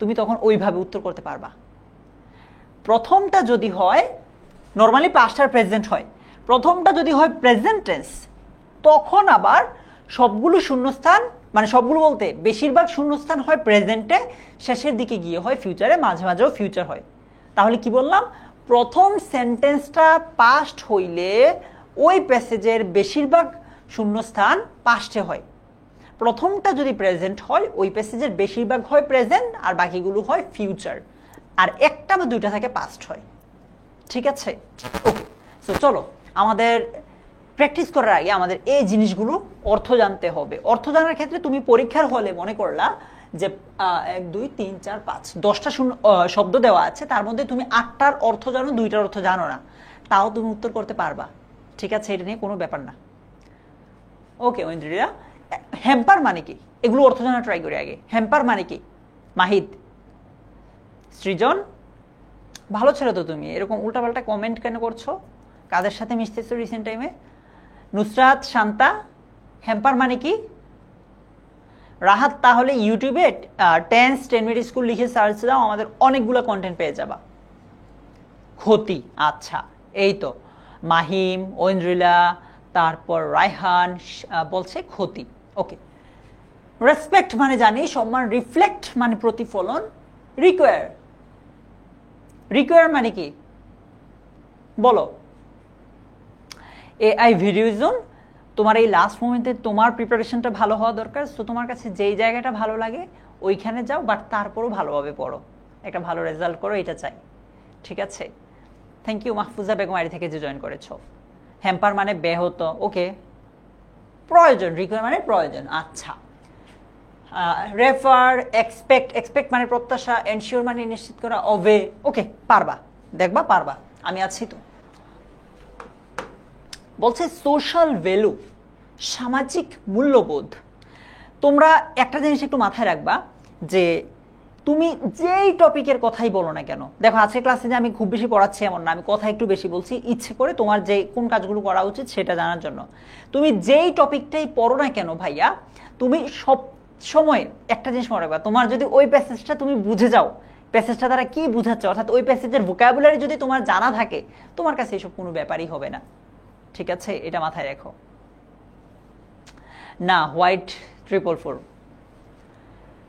তুমি তখন ওইভাবে উত্তর করতে পারবা। প্রথমটা যদি হয়, নর্মালি পাস্ট আর প্রেজেন্ট হয়, প্রথমটা যদি হয় প্রেজেন্ট টেন্স, তখন আবার সবগুলো শূন্যস্থান, মানে সবগুলো বলতে বেশিরভাগ শূন্যস্থান হয় প্রেজেন্টে, শেষের দিকে গিয়ে হয় ফিউচারে, মাঝে মাঝেও ফিউচার হয়। তাহলে কি বললাম? প্রথম সেন্টেন্সটা পাস্ট হইলে ওই প্যাসেজের বেশিরভাগ শূন্যস্থান পাস্টে হয়। প্রথমটা যদি প্রেজেন্ট হয়, ওই প্যাসেজের বেশিরভাগ হয় প্রেজেন্ট আর বাকিগুলো হয় ফিউচার, আর একটা বা দুইটা থেকে পাস্ট হয়। ঠিক আছে? ওকে, সো চলো, আমাদের প্র্যাকটিস করার আগে আমাদের এই জিনিসগুলো অর্থ জানতে হবে। অর্থ জানার ক্ষেত্রে তুমি পরীক্ষার হলে মনে করলা যে 1 2 3 4 5 10টা শব্দ দেওয়া আছে, তার মধ্যে তুমি 8টার অর্থ জানো, 2টার অর্থ জানো না, তাও তুমি উত্তর করতে পারবা। ঠিক আছে, এটা নিয়ে কোনো ব্যাপার না। ওকে ঐন্দ্রিয়া, হ্যাম্পার মানে কি, এগুলো অর্থ জানা ট্রাই করি আগে। হ্যাম্পার মানে কি? মাহিদ, সৃজন, ভালো ছিল তো, তুমি এরকম উল্টাপাল্টা কমেন্ট কেন করছো? কাদের সাথে মিশতেছো রিসেন্ট টাইমে? নুসরাত, শান্তা, হ্যাম্পার মানে কি? রাহাত, তাহলে ইউটিউবে টেন্স 10 মিনিট স্কুল লিখে সার্চ দাও, আমাদের অনেকগুলো কন্টেন্ট পেয়ে যাবা। ক্ষতি, আচ্ছা এই তো মাহিম, ঐন্দ্রিলা, তারপর রায়হান বলছে ক্ষতি। ওকে, রেসপেক্ট মানে জানি সম্মান, রিফ্লেক্ট মানে প্রতিফলন, রিকোয়ার, রিকোয়ার মানে কি বলো? এআই ভিডিও জোন, তোমার এই লাস্ট মোমেন্টে তোমার প্রিপারেশনটা ভালো হওয়া দরকার, সো তোমার কাছে যেই জায়গাটা ভালো লাগে ওইখানে যাও, বাট তারপরও ভালোভাবে পড়ো, একটা ভালো রেজাল্ট করো, এটা চাই। ঠিক আছে, thank you Mahfuza Begum ID থেকে যে জয়েন করেছো। হ্যাম্পার মানে ব্যাহত, ওকে। প্রয়োজন, রিকোয়ার মানে প্রয়োজন, আচ্ছা। রেফার, এক্সপেক্ট, এক্সপেক্ট মানে প্রত্যাশা, এনশিওর মানে নিশ্চিত করা, অবে, ওকে পারবা, দেখবা পারবা, আমি আছি তো। বলছে সোশ্যাল ভ্যালু, সামাজিক মূল্যবোধ। তোমরা একটা জিনিস একটু মাথায় রাখবা যে তুমি যেই টপিকের কথাই বলো না কেন, দেখো আজকে ক্লাসে যে আমি খুব বেশি পড়াচ্ছি এমন না, আমি কথা একটু বেশি বলছি ইচ্ছে করে, তোমার যে কোন কাজগুলো করা উচিত সেটা জানার জন্য। তুমি যেই টপিকটাই পড়ো না কেন ভাইয়া, তুমি সব সময় একটা জিনিস মনে রাখবা, তোমার যদি ওই প্যাসেজটা তুমি বুঝে যাও, প্যাসেজটা দ্বারা কি বুঝাচ্ছে, অর্থাৎ ওই প্যাসেজের ভোকাবুলারি যদি তোমার জানা থাকে, তোমার কাছে এসব কোনো ব্যাপারই হবে না। ঠিক আছে, এটা মাথায় রেখো। না, হোয়াইট 444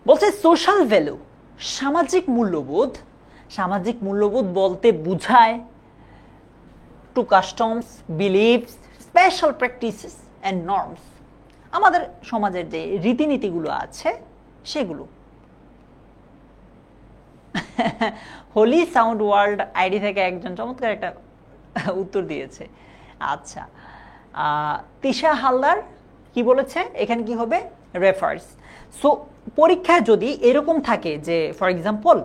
বলছে সোশ্যাল ভ্যালু, সামাজিক মূল্যবোধ। সামাজিক মূল্যবোধ বলতে বুঝায় to customs, beliefs, special practices and norms, আমাদের সমাজের যে রীতিনীতিগুলো আছে সেগুলো। হোলি সাউন্ড ওয়ার্ল্ড আইডি থেকে একজন চমৎকার একটা উত্তর দিয়েছে। আচ্ছা, তিশা হালদার কি বলেছে, এখানে কি হবে? রেফার্স। সো পরীক্ষায় যদি এরকম থাকে যে ফর এক্সাম্পল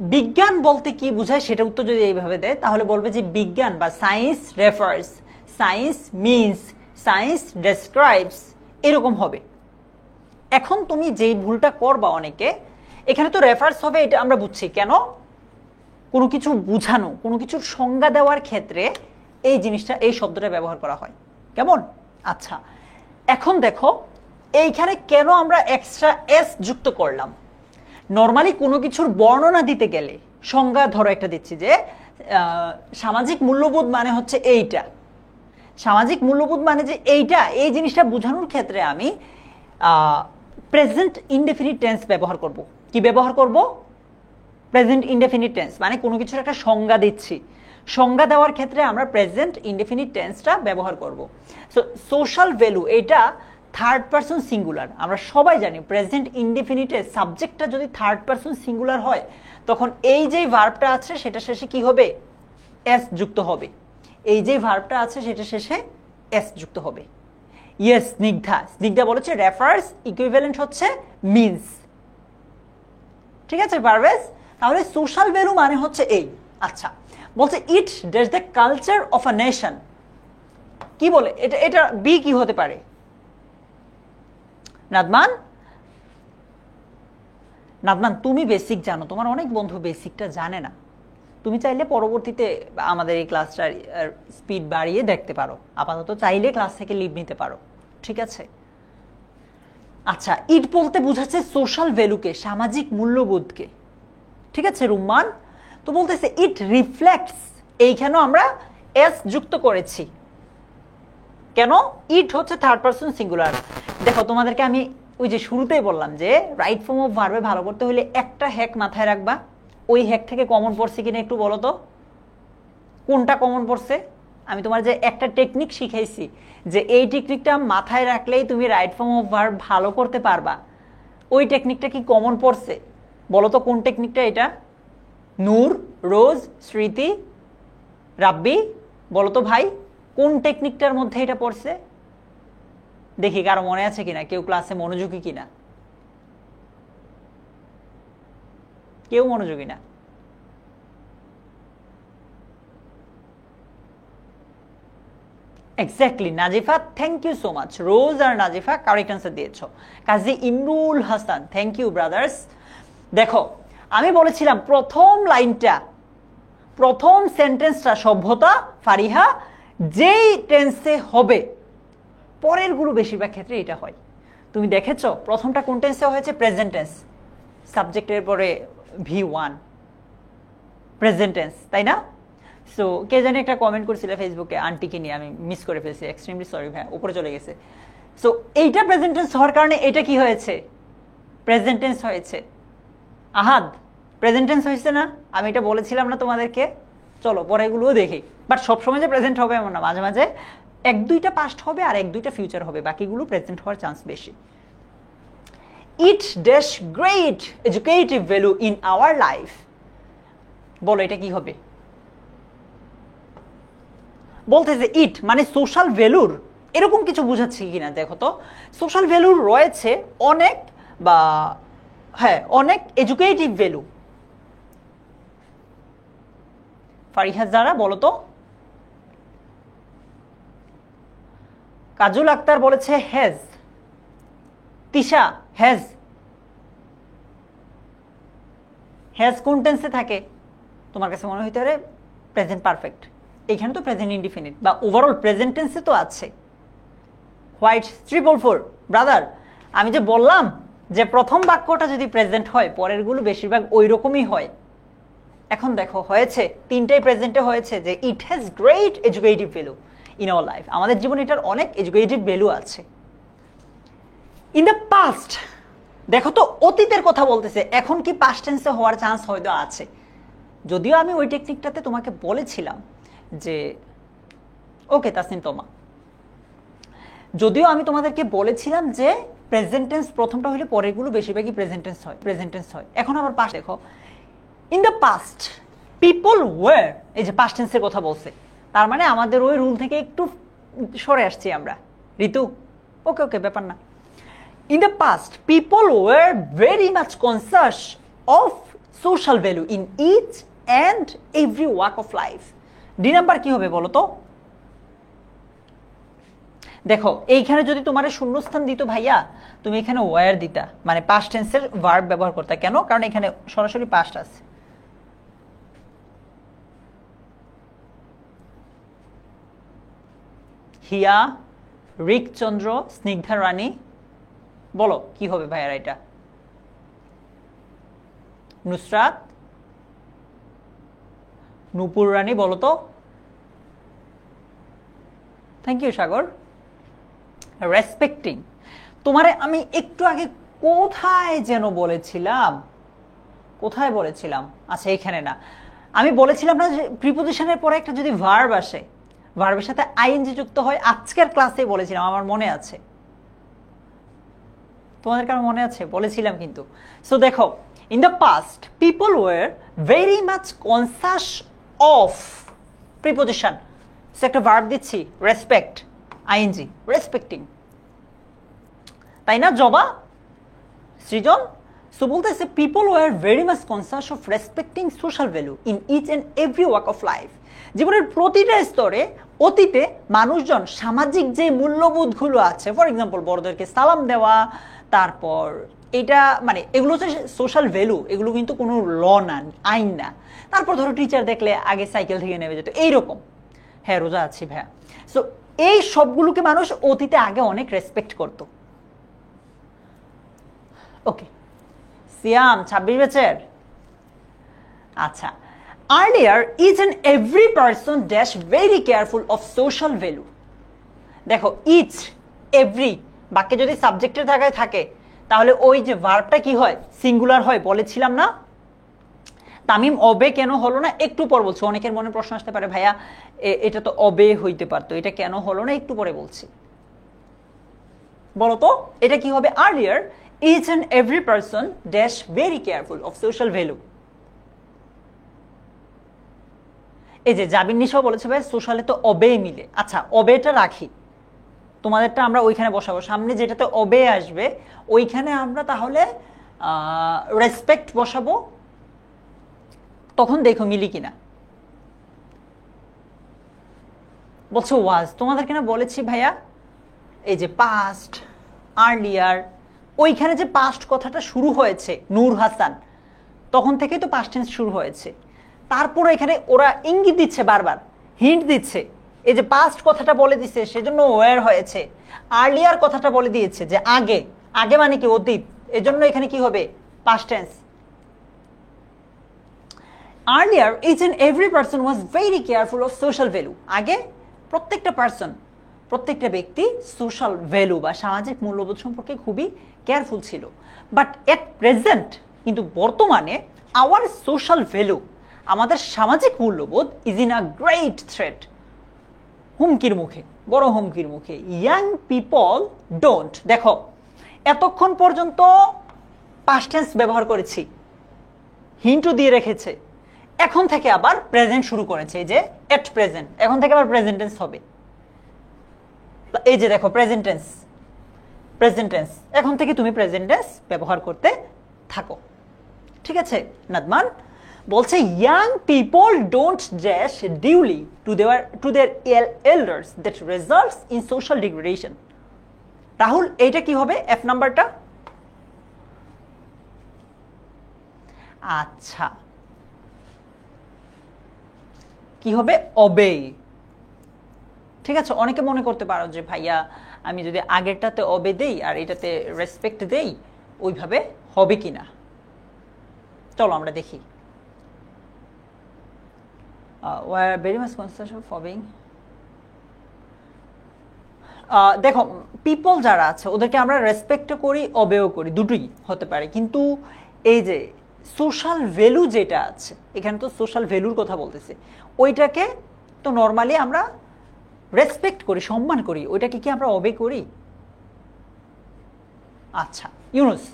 বিজ্ঞান বলতে কি বোঝায় সেটা উত্তর যদি এইভাবে দেয়, তাহলে বলবে যে বিজ্ঞান বা science refers, science means, science describes, এরকম হবে। এখন তুমি যেই ভুলটা করবা অনেকে, এখানে তো রেফারেন্স হবে, এটা আমরা বুঝছি। কেন? কোনো কিছু বুঝানো, কোনো কিছুর সংজ্ঞা দেওয়ার ক্ষেত্রে এই জিনিসটা, এই শব্দটা ব্যবহার করা হয়। কেমন? আচ্ছা, এখন দেখো এইখানে কেন আমরা এক্সট্রা এস যুক্ত করলাম। নর্মালি কোনো কিছুর বর্ণনা দিতে গেলে সংজ্ঞা ধরো একটা দিচ্ছি যে সামাজিক মূল্যবোধ মানে হচ্ছে এইটা, সামাজিক মূল্যবোধ মানে যে এইটা, এই জিনিসটা বোঝানোর ক্ষেত্রে আমি প্রেজেন্ট ইনডেফিনিট টেন্স ব্যবহার করব। কি ব্যবহার করব? Present indefinite tense. মানে কোনো কিছুর একটা সংজ্ঞা দিচ্ছি, সংজ্ঞা দেওয়ার ক্ষেত্রে আমরা প্রেজেন্ট ইনডেফিনিট টেন্সটা ব্যবহার করব। সো সোশ্যাল ভ্যালু এটা থার্ড পারসন সিঙ্গুলার। আমরা সবাই জানি প্রেজেন্ট ইনডেফিনিটের সাবজেক্টটা যদি থার্ড পারসন সিঙ্গুলার হয় তখন এই যে ভার্বটা আছে সেটা শেষে কি হবে? এস যুক্ত হবে। এই যে ভার্বটা আছে সেটা শেষে এস যুক্ত হবে। ইয়েস, স্নিগ্ধা, স্নিগ্ধা বলেছে রেফারেন্স ইকুইভ্যালেন্ট হচ্ছে মিনস। ঠিক আছে পারভেজ? তাহলে সোশ্যাল ভ্যালু মানে হচ্ছে এই। আচ্ছা, বলছে it dash the culture of a nation. কি বলে এটা? এটা বি কি হতে পারে? নাদমান, নাদমান তুমি বেসিক জানো, তোমার অনেক বন্ধু বেসিকটা জানে না। তুমি চাইলে পরবর্তীতে আমাদের এই ক্লাসটার স্পিড বাড়িয়ে দেখতে পারো, আপাতত চাইলে ক্লাস থেকে লিভ নিতে পারো। ঠিক আছে? আচ্ছা, ইট বলতে বোঝাচ্ছে সোশ্যাল ভ্যালুকে, সামাজিক মূল্যবোধকে। ঠিক আছে রুম্মান? তো বলতেছে ইট রিফ্লেক্টস, এইখানেও আমরা এস যুক্ত করেছি। কেন? ইট হচ্ছে থার্ড পারসন সিঙ্গুলার। দেখো তোমাদেরকে আমি ওই যে শুরুতেই বললাম যে রাইট ফর্ম অফ ভার্বে ভালো করতে হলে একটা হ্যাক মাথায় রাখবা। ওই হ্যাক থেকে কমন পড়ছে কিনা একটু বলো তো, কোনটা কমন পড়ছে? আমি তোমার যে একটা টেকনিক শিখাইছি, যে এই টেকনিকটা মাথায় রাখলেই তুমি রাইট ফর্ম অফ ভার্ব ভালো করতে পারবা, ওই টেকনিকটা কি কমন পড়ছে? বলো তো কোন টেকনিকটা এটা? নূর, রোজ, স্মৃতি, রাব্বি, বলো তো ভাই কোন টেকনিকটার মধ্যে এটা পড়ছে? দেখি কারো মনে আছে কিনা, কেউ ক্লাসে মনোযোগী কিনা। কেউ মনোযোগী না। Exactly Nazifa, thank you so much. Rose আর নাজিফা কারেক্ট অ্যান্সার দিয়েছো। Kazi Imrul Hasan, thank you brothers. দেখো আমি বলেছিলাম প্রথম লাইনটা, প্রথম সেন্টেন্সটা সভ্যতা ফারিহা যেই টেন্সে হবে, পরের গুলো বেশিরভাগ ক্ষেত্রে এটা হয়। তুমি দেখেছো প্রথমটা কোন টেন্সে হয়েছে? প্রেজেন্ট টেন্স, সাবজেক্টের পরে V1, প্রেজেন্ট টেন্স, তাই না? সো কে জানি একটা কমেন্ট করছিল ফেসবুকে আন্টিকে নিয়ে, আমি মিস করে ফেলছি, এক্সট্রিমলি সরি ভাই, উপরে চলে গেছে। সো এইটা প্রেজেন্ট টেন্স হওয়ার কারণে এটা কি হয়েছে? প্রেজেন্ট টেন্স হয়েছে। আহাদ, প্রেজেন্ট টেন্স হয়েছে না? আমি এটা বলেছিলাম না তোমাদেরকে? চলো পরেগুলোও দেখি। বাট সবসময় যে প্রেজেন্ট হবে এমন না, মাঝে মাঝে এক দুইটা পাস্ট হবে আর এক দুইটা ফিউচার হবে, বাকিগুলো প্রেজেন্ট হওয়ার চান্স বেশি। It dash great educative value in our life. বলো এটা কি হবে? বলতেছে ইট মানে সোশ্যাল ভ্যালুর এরকম কিছু বুঝাচ্ছে কিনা দেখো তো। সোশ্যাল ভ্যালুর রয়েছে অনেক, বা হ্যাঁ অনেক এডুকেটিভ ভ্যালু। ফারিহা যারা বলো তো। কাজল আক্তার বলেছে হ্যাজ। তিশা হ্যাজ, হ্যাজ কোন টেন্সে থাকে? তোমার কাছে মনে হইতে পারে প্রেজেন্ট পারফেক্ট, এখানে তো প্রেজেন্ট ইনডিফিনিট বা ওভারঅল প্রেজেন্ট টেন্সে তো আছে। হোয়াইট 444 ব্রাদার, আমি যে বললাম যে প্রথম বাক্যটা যদি প্রেজেন্ট হয় পরেরগুলো বেশিরভাগ ওই রকমই হয়। এখন দেখো হয়েছে তিনটাই প্রেজেন্টে হয়েছে যে it has great educative value in our life, আমাদের জীবনে এটার অনেক এডুকেটিভ ভ্যালু আছে। ইন দ্য পাস্ট, দেখো তো অতীতের কথা বলতেছে, এখন কি পাস্ট টেন্সে হওয়ার চান্স হয়তো আছে। যদিও আমি ওই টেকনিকটাতে তোমাকে বলেছিলাম যে ওকে তাসনিম তোমা, যদিও আমি তোমাদেরকে বলেছিলাম যে প্রেজেন্ট টেন্স প্রথমটা হলে পরেরগুলো বেশিরভাগই প্রেজেন্ট টেন্স হয়। এখন আবার পাস্ট দেখো, in the past people war, এই যে পাস্ট টেন্সের কথা বলছে, তার মানে আমাদের ওই রুল থেকে একটু সরে আসছি আমরা। ঋতু ওকে ওকে, ব্যাপার না। In the past, people were very much conscious of social value in each and every walk of life. D number কি হবে বলো তো? দেখো এইখানে যদি তোমার শূন্যস্থান দিত ভাইয়া, তুমি এখানে ওয়ার দিতা, মানে পাস্ট টেন্সের ভার্ব ব্যবহার করতে। কেন? কারণ এখানে সরাসরি পাস্ট আছে। হিয়া, রিকচন্দ্র, স্নিগ্ধা রানী, বলো কি হবে ভাইয়ারা এটা? নুসরাত, নূপুর রানী, বলো তো। Thank you Sagar. রেসপেক্টিং, তোমারে আমি একটু আগে কোথায় যেন বলেছিলাম, কোথায় বলেছিলাম? আচ্ছা এখানে না, আমি বলেছিলাম না যে প্রিপোজিশনের পরে একটা যদি ভার্ব আসে, ভার্বের সাথে আইএনজি যুক্ত হয়, আজকের ক্লাসে বলেছিলাম, আমার মনে আছে। তোমাদের কারো মনে আছে? বলেছিলাম কিন্তু। সো দেখো, in the past people were very much conscious of preposition. So একটা ভার্ব দিচ্ছি, রেসপেক্ট, আইএনজি, রেসপেক্টিং, তাই না জবা, সৃজন? সো বলতেছে people were very much conscious of respecting social value in each and every walk of life. জীবনের প্রতিটা স্তরে অতীতে মানুষজন সামাজিক যে মূল্যবোধগুলো আছে, ফর এক্সাম্পল বড়দেরকে সালাম দেওয়া, তারপর এটা মানে এগুলো হচ্ছে সোশ্যাল ভ্যালু, এগুলো কিন্তু কোনো ল না, আইন না। তারপর ধরো টিচার দেখলে আগে সাইকেল থেকে নেমে যেত, এইরকম। হ্যাঁ রোজা আছি ভাইয়া। সো এই সবগুলোকে মানুষ অতীতে আগে অনেক রেসপেক্ট করত। ওকে, সিয়াম 26 ব্যাচের। আচ্ছা, earlier each and every person dash very careful of social value। দেখো each every বাক্যে যদি সাবজেক্টের জায়গায় থাকে তাহলে ওই যে ভার্বটা কি হয়? সিঙ্গুলার হয়, বলেছিলাম না? তামিম অবে কেন হলো না? একটু পর বলছি। অনেকের মনে প্রশ্ন আসতে পারে ভাইয়া এটা তো অবে হইতে পারতো, এটা কেন হলো না? একটু পরে বলছি। বলো তো এটা কি হবে? earlier each and every person dash very careful of social value। এই যে জাবিন নিশাও বলেছে ভাই সোশ্যালে তো অবে মিলে। আচ্ছা অবেটা রাখি, তোমাদেরটা আমরা ওইখানে বসাবো, সামনে যেটাতে অবে আসবে ওইখানে আমরা তাহলে রেসপেক্ট বসাবো, তখন দেখো মিলি কিনা। বলছো ওয়াজ, তোমাদেরকে না বলেছি ভাইয়া এই যে পাস্ট, আর্লিয়ার, ওইখানে যে পাস্ট কথাটা শুরু হয়েছে নূর হাসান, তখন থেকেই তো পাস্ট টেন্স শুরু হয়েছে। তারপরে এখানে ওরা ইঙ্গিত দিচ্ছে, বারবার হিন্ট দিচ্ছে, এই যে পাস্ট কথাটা বলে দিচ্ছে সেজন্য ওয়ার হয়েছে। আর্লিয়ার কথাটা বলে দিয়েছে যে আগে, আগে মানে কি অতীত, এজন্য এখানে কি হবে? Past tense. Earlier each and every person was very careful of social value। আগে প্রত্যেকটা পার্সন, প্রত্যেকটা ব্যক্তি সোশ্যাল ভ্যালু বা সামাজিক মূল্যবোধ সম্পর্কে খুবই কেয়ারফুল ছিল। বাট এট প্রেজেন্ট, কিন্তু বর্তমানে আওয়ার সোশ্যাল ভ্যালু, আমাদের সামাজিক মূল্যবোধ is in a great threat, হুমকির মুখে, বড় হুমকির মুখে। ইয়াং পিপল ডোন্ট, দেখো এতক্ষণ পর্যন্ত পাস্ট টেন্স ব্যবহার করেছি, হিন্টও দিয়ে রেখেছে, এখন থেকে আবার প্রেজেন্ট শুরু করেছে, এই যে এট প্রেজেন্ট, এখন থেকে আবার প্রেজেন্ট টেন্স হবে। এই যে দেখো প্রেজেন্ট টেন্স, প্রেজেন্ট টেন্স, এখন থেকে তুমি প্রেজেন্ট টেন্স ব্যবহার করতে থাকো, ঠিক আছে? নাদমান বলছে young people don't dash duly to their elders that results in social degradation. Rahul এইটা কি হবে? এফ নাম্বারটা। আচ্ছা কি হবে? অবে। ঠিক আছে, অনেকে মনে করতে পারো যে ভাইয়া আমি যদি আগেরটাতে অবে দেই আর এটাতে রেসপেক্ট দেই ওইভাবে হবে কিনা। চলো আমরা দেখি। Very much conscious of obeying. দেখো পিপল যারা আছে ওদেরকে আমরা রেসপেক্টও করি, অবেও করি, দুটোই হতে পারে। কিন্তু এই যে সোশ্যাল ভ্যালু যেটা আছে, এখানে তো সোশ্যাল ভ্যালুর কথা বলতেছে, ওইটাকে তো নর্মালি আমরা রেসপেক্ট করি, সম্মান করি, ওইটাকে কি আমরা অবে করি? আচ্ছা ইউনুস,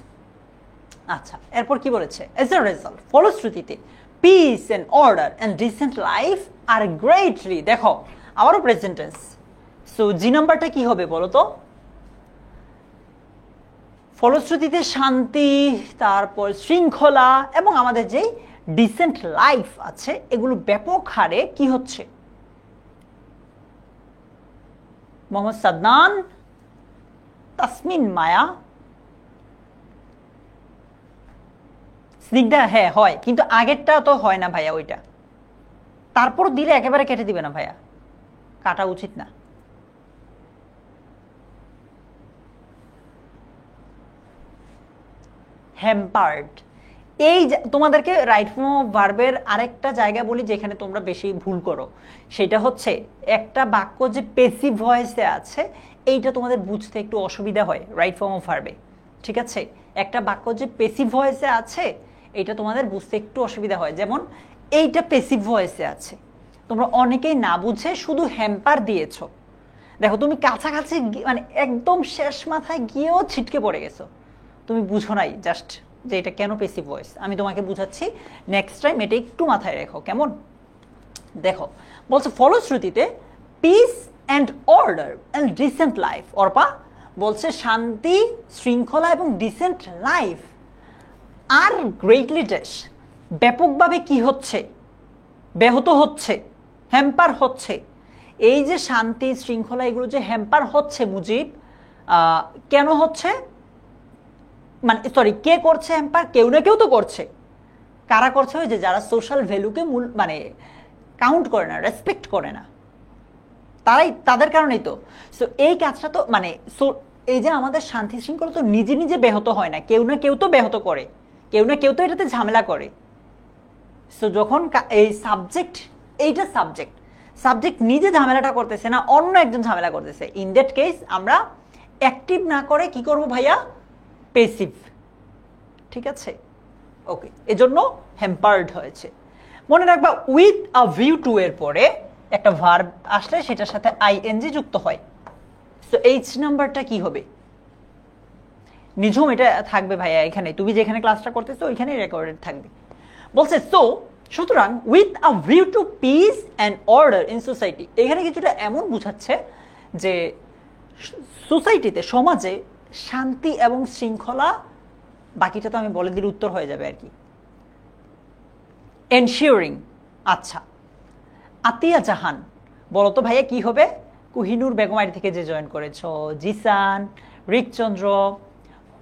আচ্ছা এরপর কি বলেছে? এজ আ রেজাল্ট, ফলশ্রুতিতে peace and order and decent life আর গ্রেটলি, দেখো আবারও প্রেজেন্ট টেন্স। সো জি নাম্বারটা কি হবে বলো তো? ফলশ্রুতিতে শান্তি, তারপর শৃঙ্খলা এবং আমাদের যেই ডিসেন্ট লাইফ আছে এগুলো ব্যাপক হারে কি হচ্ছে? মোহাম্মদ সাদনান, তাসমিন মায়া, স্নিগ্ধা। হ্যাঁ হয়, কিন্তু আগেরটা তো হয় না ভাইয়া, ওইটা তারপর দিলে একেবারে কেটে দিবে না ভাইয়া, কাটা উচিত না। হ্যাম্পার্ড, এই তোমাদেরকে রাইট ফর্ম অফ ভার্বের আরেকটা জায়গা বলি যেখানে তোমরা বেশি ভুল করো, সেটা হচ্ছে একটা বাক্য যে পেসিভ ভয়েসে আছে এইটা তোমাদের বুঝতে একটু অসুবিধা হয় রাইট ফর্ম অফ ভার্বে। ঠিক আছে, একটা বাক্য যে পেসিভ ভয়েসে আছে এটা তোমাদের বুঝতে একটু অসুবিধা হয়। যেমন এইটা পেসিভ ভয়েসে আছে, তোমরা অনেকেই না বুঝে শুধু হ্যাম্পার দিয়েছো। দেখো তুমি কাছাকাছি মানে একদম শেষ মাথায় গিয়েও ছিটকে পড়ে গেছো, তুমি বুঝো নাই জাস্ট যে এটা কেন পেসিভ ভয়েস। আমি তোমাকে বুঝাচ্ছি, নেক্সট টাইম এটা একটু মাথায় রেখো, কেমন? দেখো বলছে ফলশ্রুতিতে peace and order and decent life, Arpa বলছে শান্তি, শৃঙ্খলা এবং ডিসেন্ট লাইফ আর গ্রেটলি ড্যাশ, ব্যাপকভাবে কি হচ্ছে? ব্যাহত হচ্ছে, হ্যাম্পার হচ্ছে। এই যে শান্তি শৃঙ্খলা এগুলো যে হ্যাম্পার হচ্ছে মুজিব, কেন হচ্ছে? মানে সরি, কে করছে হ্যাম্পার? কেউ না কেউ তো করছে। কারা করছে? ওই যে যারা সোশ্যাল ভ্যালুকে মানে কাউন্ট করে না, রেসপেক্ট করে না, তারাই, তাদের কারণেই তো। সো এই কাজটা তো মানে এই যে আমাদের শান্তি শৃঙ্খলা তো নিজে নিজে ব্যাহত হয় না, কেউ না কেউ তো ব্যাহত করে, কেউ না কেউ তো এটাতে ঝামেলা করে। সো যখন এই সাবজেক্ট, এইটা সাবজেক্ট, সাবজেক্ট নিজে ঝামেলাটা করতেছে না, অন্য একজন ঝামেলা করতেছে, ইন দ্যাট কেস আমরা অ্যাক্টিভ না করে কি করব ভাইয়া? পেসিভ। ঠিক আছে, ওকে, এজন্য হ্যাম্পার্ড হয়েছে। মনে রাখবা উইথ আ ভিউ টু এর পরে একটা ভার্ব আসলে সেটার সাথে আইএনজি যুক্ত হয়। সো এইচ নাম্বারটা কি হবে? নিঝুম এটা থাকবে ভাইয়া এখানে, তুমি যেখানে ক্লাসটা করতেছো ওইখানেই রেকর্ডেড থাকবে। বলছে সো সুতরাং with a view two piece and order in society, এখানে কিছুটা এমন বুঝাচ্ছে যে সোসাইটিতে, সমাজে শান্তি এবং শৃঙ্খলা, বাকিটা তো আমি বলে দিলে উত্তর হয়ে যাবে আর কি। এনশিওরিং। আচ্ছা, আতিয়া জাহান, বলো তো ভাইয়া কি হবে? কুহিনুর বেগমারি থেকে যে জয়েন করেছ, জিসান, রিকচন্দ্র,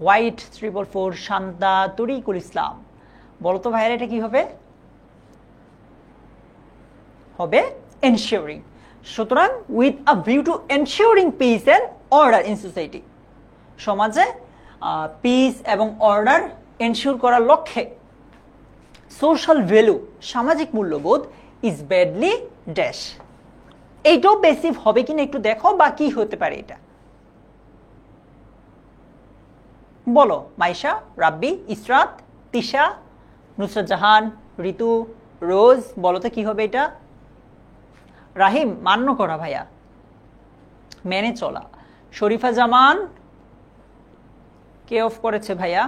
হোয়াইট 444, শান্তা, তরিকুল ইসলাম, বলো তো ভাইয়া এটা কি হবে? হবে এনশিওরিং। সুতরাং with a view to ensuring peace and order in society, সমাজে পিস এবং অর্ডার এনশিওর করার লক্ষ্যে সোশ্যাল ভ্যালু, সামাজিক মূল্যবোধ ইজ ব্যাডলি ড্যাশ। এইটাও বেসিভ হবে কিনা একটু দেখো, বা কি হতে পারে এটা বলো? মাইশা, রাব্বি, ইসরাত, তিশা, নুসরাত জাহান, ঋতু, রোজ, বলো তো কি হবে এটা? রাহিম, মান্য করা ভাইয়া, মেনে চলা। শরীফা জামান, কে অফ করেছে ভাইয়া?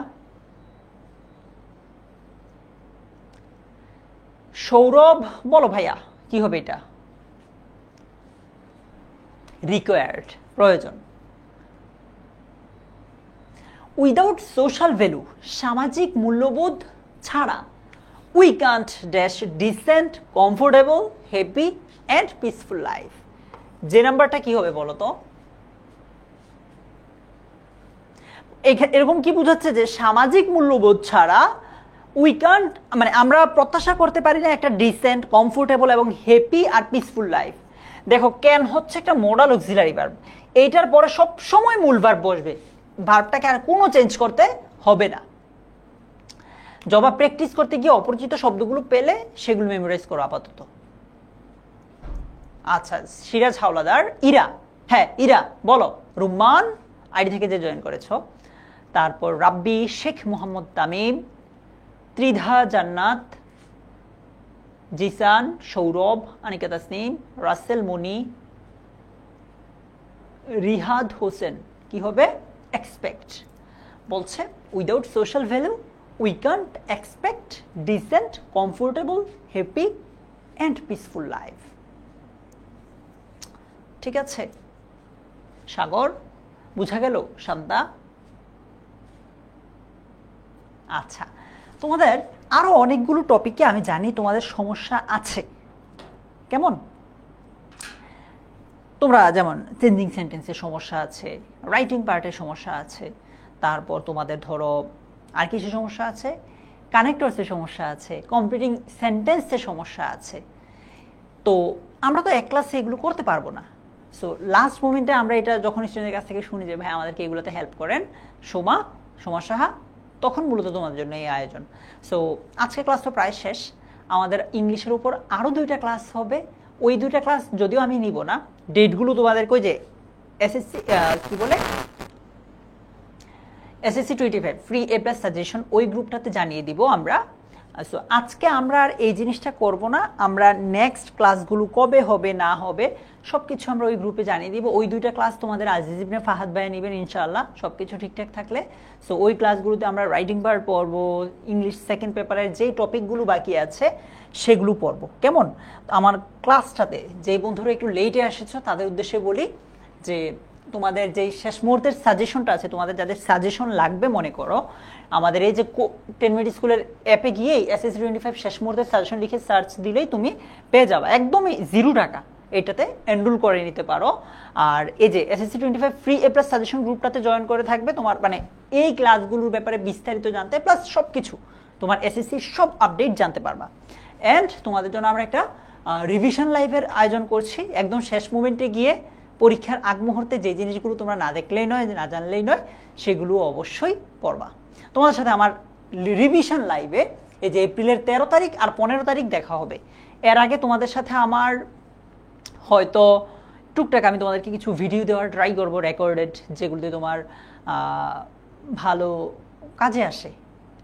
সৌরভ, বলো ভাইয়া কি হবে এটা? রিকোয়ার্ড, প্রয়োজন। উইদাউট সোশ্যাল ভ্যালু, সামাজিক মূল্যবোধ ছাড়া, we can't dash decent, comfortable, happy and peaceful life. যে নাম্বারটা কি হবে বলো তো? এরকম কি বুঝাচ্ছে যে সামাজিক মূল্যবোধ ছাড়া উই কান্ট, মানে আমরা প্রত্যাশা করতে পারি না একটা ডিসেন্ট, কমফোর্টেবল এবং হ্যাপি আর পিসফুল লাইফ। দেখো ক্যান হচ্ছে একটা মোডাল অক্সিলারি ভার্ব, এইটার পরে সব সময় মূল ভার্ব বসবে, ভার্বটাকে আর কোনো চেঞ্জ করতে হবে না। জবাব প্র্যাকটিস করতে গিয়ে অপরিচিত শব্দগুলো পেলে সেগুলো মেমোরাইজ করো আপাতত। আচ্ছা, সিরাজ হাওলাদার, ইরা, হ্যাঁ ইরা বলো। রুম্মান, আইডি থেকে যে জয়েন করেছো। তারপর রাব্বি, শেখ মোহাম্মদ তামিম, ত্রিধা জান্নাত, জিসান, সৌরভ, আনিকা তাসনিম, রাসেল মনি, রিহাদ হোসেন, কি হবে? এক্সপেক্ট। বলছে without social value we can't expect decent, comfortable, happy and peaceful life. ঠিক আছে সাগর, বুঝা গেল? শান্তা, আচ্ছা তোমাদের আরো অনেকগুলো টপিকে আমি জানি তোমাদের সমস্যা আছে, কেমন? তোমরা যেমন চেঞ্জিং সেন্টেন্সের সমস্যা আছে, রাইটিং পার্টের সমস্যা আছে, তারপর তোমাদের ধরো আর কিছু সমস্যা আছে, কানেক্টরসের সমস্যা আছে, কমপ্লিটিং সেন্টেন্সের সমস্যা আছে। তো আমরা তো এক ক্লাসে এগুলো করতে পারবো না। সো লাস্ট মোমেন্টে আমরা এটা যখন স্টুডেন্টের কাছ থেকে শুনি যে ভাই আমাদেরকে এগুলোতে হেল্প করেন সোমা সাহা, তখন মূলত তোমাদের জন্য এই আয়োজন। সো আজকে ক্লাস তো প্রায় শেষ। আমাদের ইংলিশের উপর আরও 2টা ক্লাস হবে। ওই 2টা ক্লাস যদিও আমি নিব না, ডেটগুলো তোমাদেরকে ওই যে এসএসসি কি বলে এসএসসি 25 ফ্রি A+ সাজেশন ওই গ্রুপটাতে জানিয়ে দিব আমরা। সো আজকে আমরা আর এই জিনিসটা করব না, আমরা নেক্সট ক্লাসগুলো কবে হবে না হবে সব কিছু আমরা ওই গ্রুপে জানিয়ে দিব। ওই 2টা ক্লাস তোমাদের আজিজ ইবনে ফাহাদ ভাইয়া নেবেন ইনশাআল্লাহ, সব কিছু ঠিকঠাক থাকলে। সো ওই ক্লাসগুলোতে আমরা রাইটিং পার্ট পড়ব, ইংলিশ সেকেন্ড পেপারের যেই টপিকগুলো বাকি আছে সেগুলো পড়ব। কেমন? আমার ক্লাসটাতে যেই বন্ধুরা একটু লেটে এসেছো তাদের উদ্দেশ্যে বলি যে তোমাদের যেই শেষ মুহূর্তের সাজেশনটা আছে, তোমাদের যাদের সাজেশন লাগবে মনে করো, আমাদের এই যে 10 মিনিট স্কুলের অ্যাপে গিয়েই এসএসসি 25 শেষ মুহূর্তের সাজেশন লিখে সার্চ দিলেই তুমি পেয়ে যাবে একদমই 0 টাকা, এটাতে এনরোল করে নিতে পারো। আর এই যে এসএসসি 25 ফ্রি A+ সাজেশন গ্রুপটাতে জয়েন করে থাকবে, তোমার মানে এই ক্লাসগুলোর ব্যাপারে বিস্তারিত জানতে প্লাস সব কিছু তোমার এসএসসির সব আপডেট জানতে পারবা। অ্যান্ড তোমাদের জন্য আমরা একটা রিভিশন লাইভের আয়োজন করছি, একদম শেষ মোমেন্টে গিয়ে পরীক্ষার আগ মুহূর্তে যে জিনিসগুলো তোমরা না দেখলেই নয়, না জানলেই নয়, সেগুলো অবশ্যই পড়বা। তোমাদের সাথে আমার রিভিশন লাইভে এই যে এপ্রিলের 13 তারিখ আর 15 তারিখ দেখা হবে। এর আগে তোমাদের সাথে আমার হয়তো টুকটাক আমি তোমাদেরকে কিছু ভিডিও দেওয়ার ট্রাই করবো রেকর্ডেড, যেগুলোতে তোমার ভালো কাজে আসে।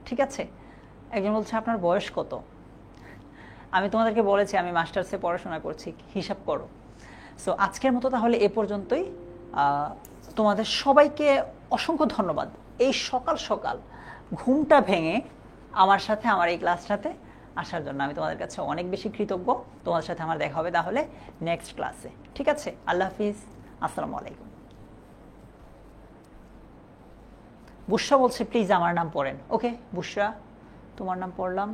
ঠিক আছে? একজন বলছে আপনার বয়স কত? আমি তোমাদেরকে বলেছি আমি মাস্টার্সে পড়াশোনা করছি, হিসাব করো। সো আজকের মতো তাহলে এ পর্যন্তই। তোমাদের সবাইকে অসংখ্য ধন্যবাদ এই সকাল সকাল ঘুমটা ভেঙে আমার সাথে আমার এই ক্লাসটাতে আসার জন্য। আমি তোমাদের কাছে অনেক বেশি কৃতজ্ঞ। তোমাদের সাথে আমার দেখা হবে তাহলে নেক্সট ক্লাসে। ঠিক আছে? আল্লাহ হাফিজ, আসসালামু আলাইকুম। বুশরা বলছে প্লিজ আমার নাম পড়েন। ওকে বুশরা, তোমার নাম পড়লাম।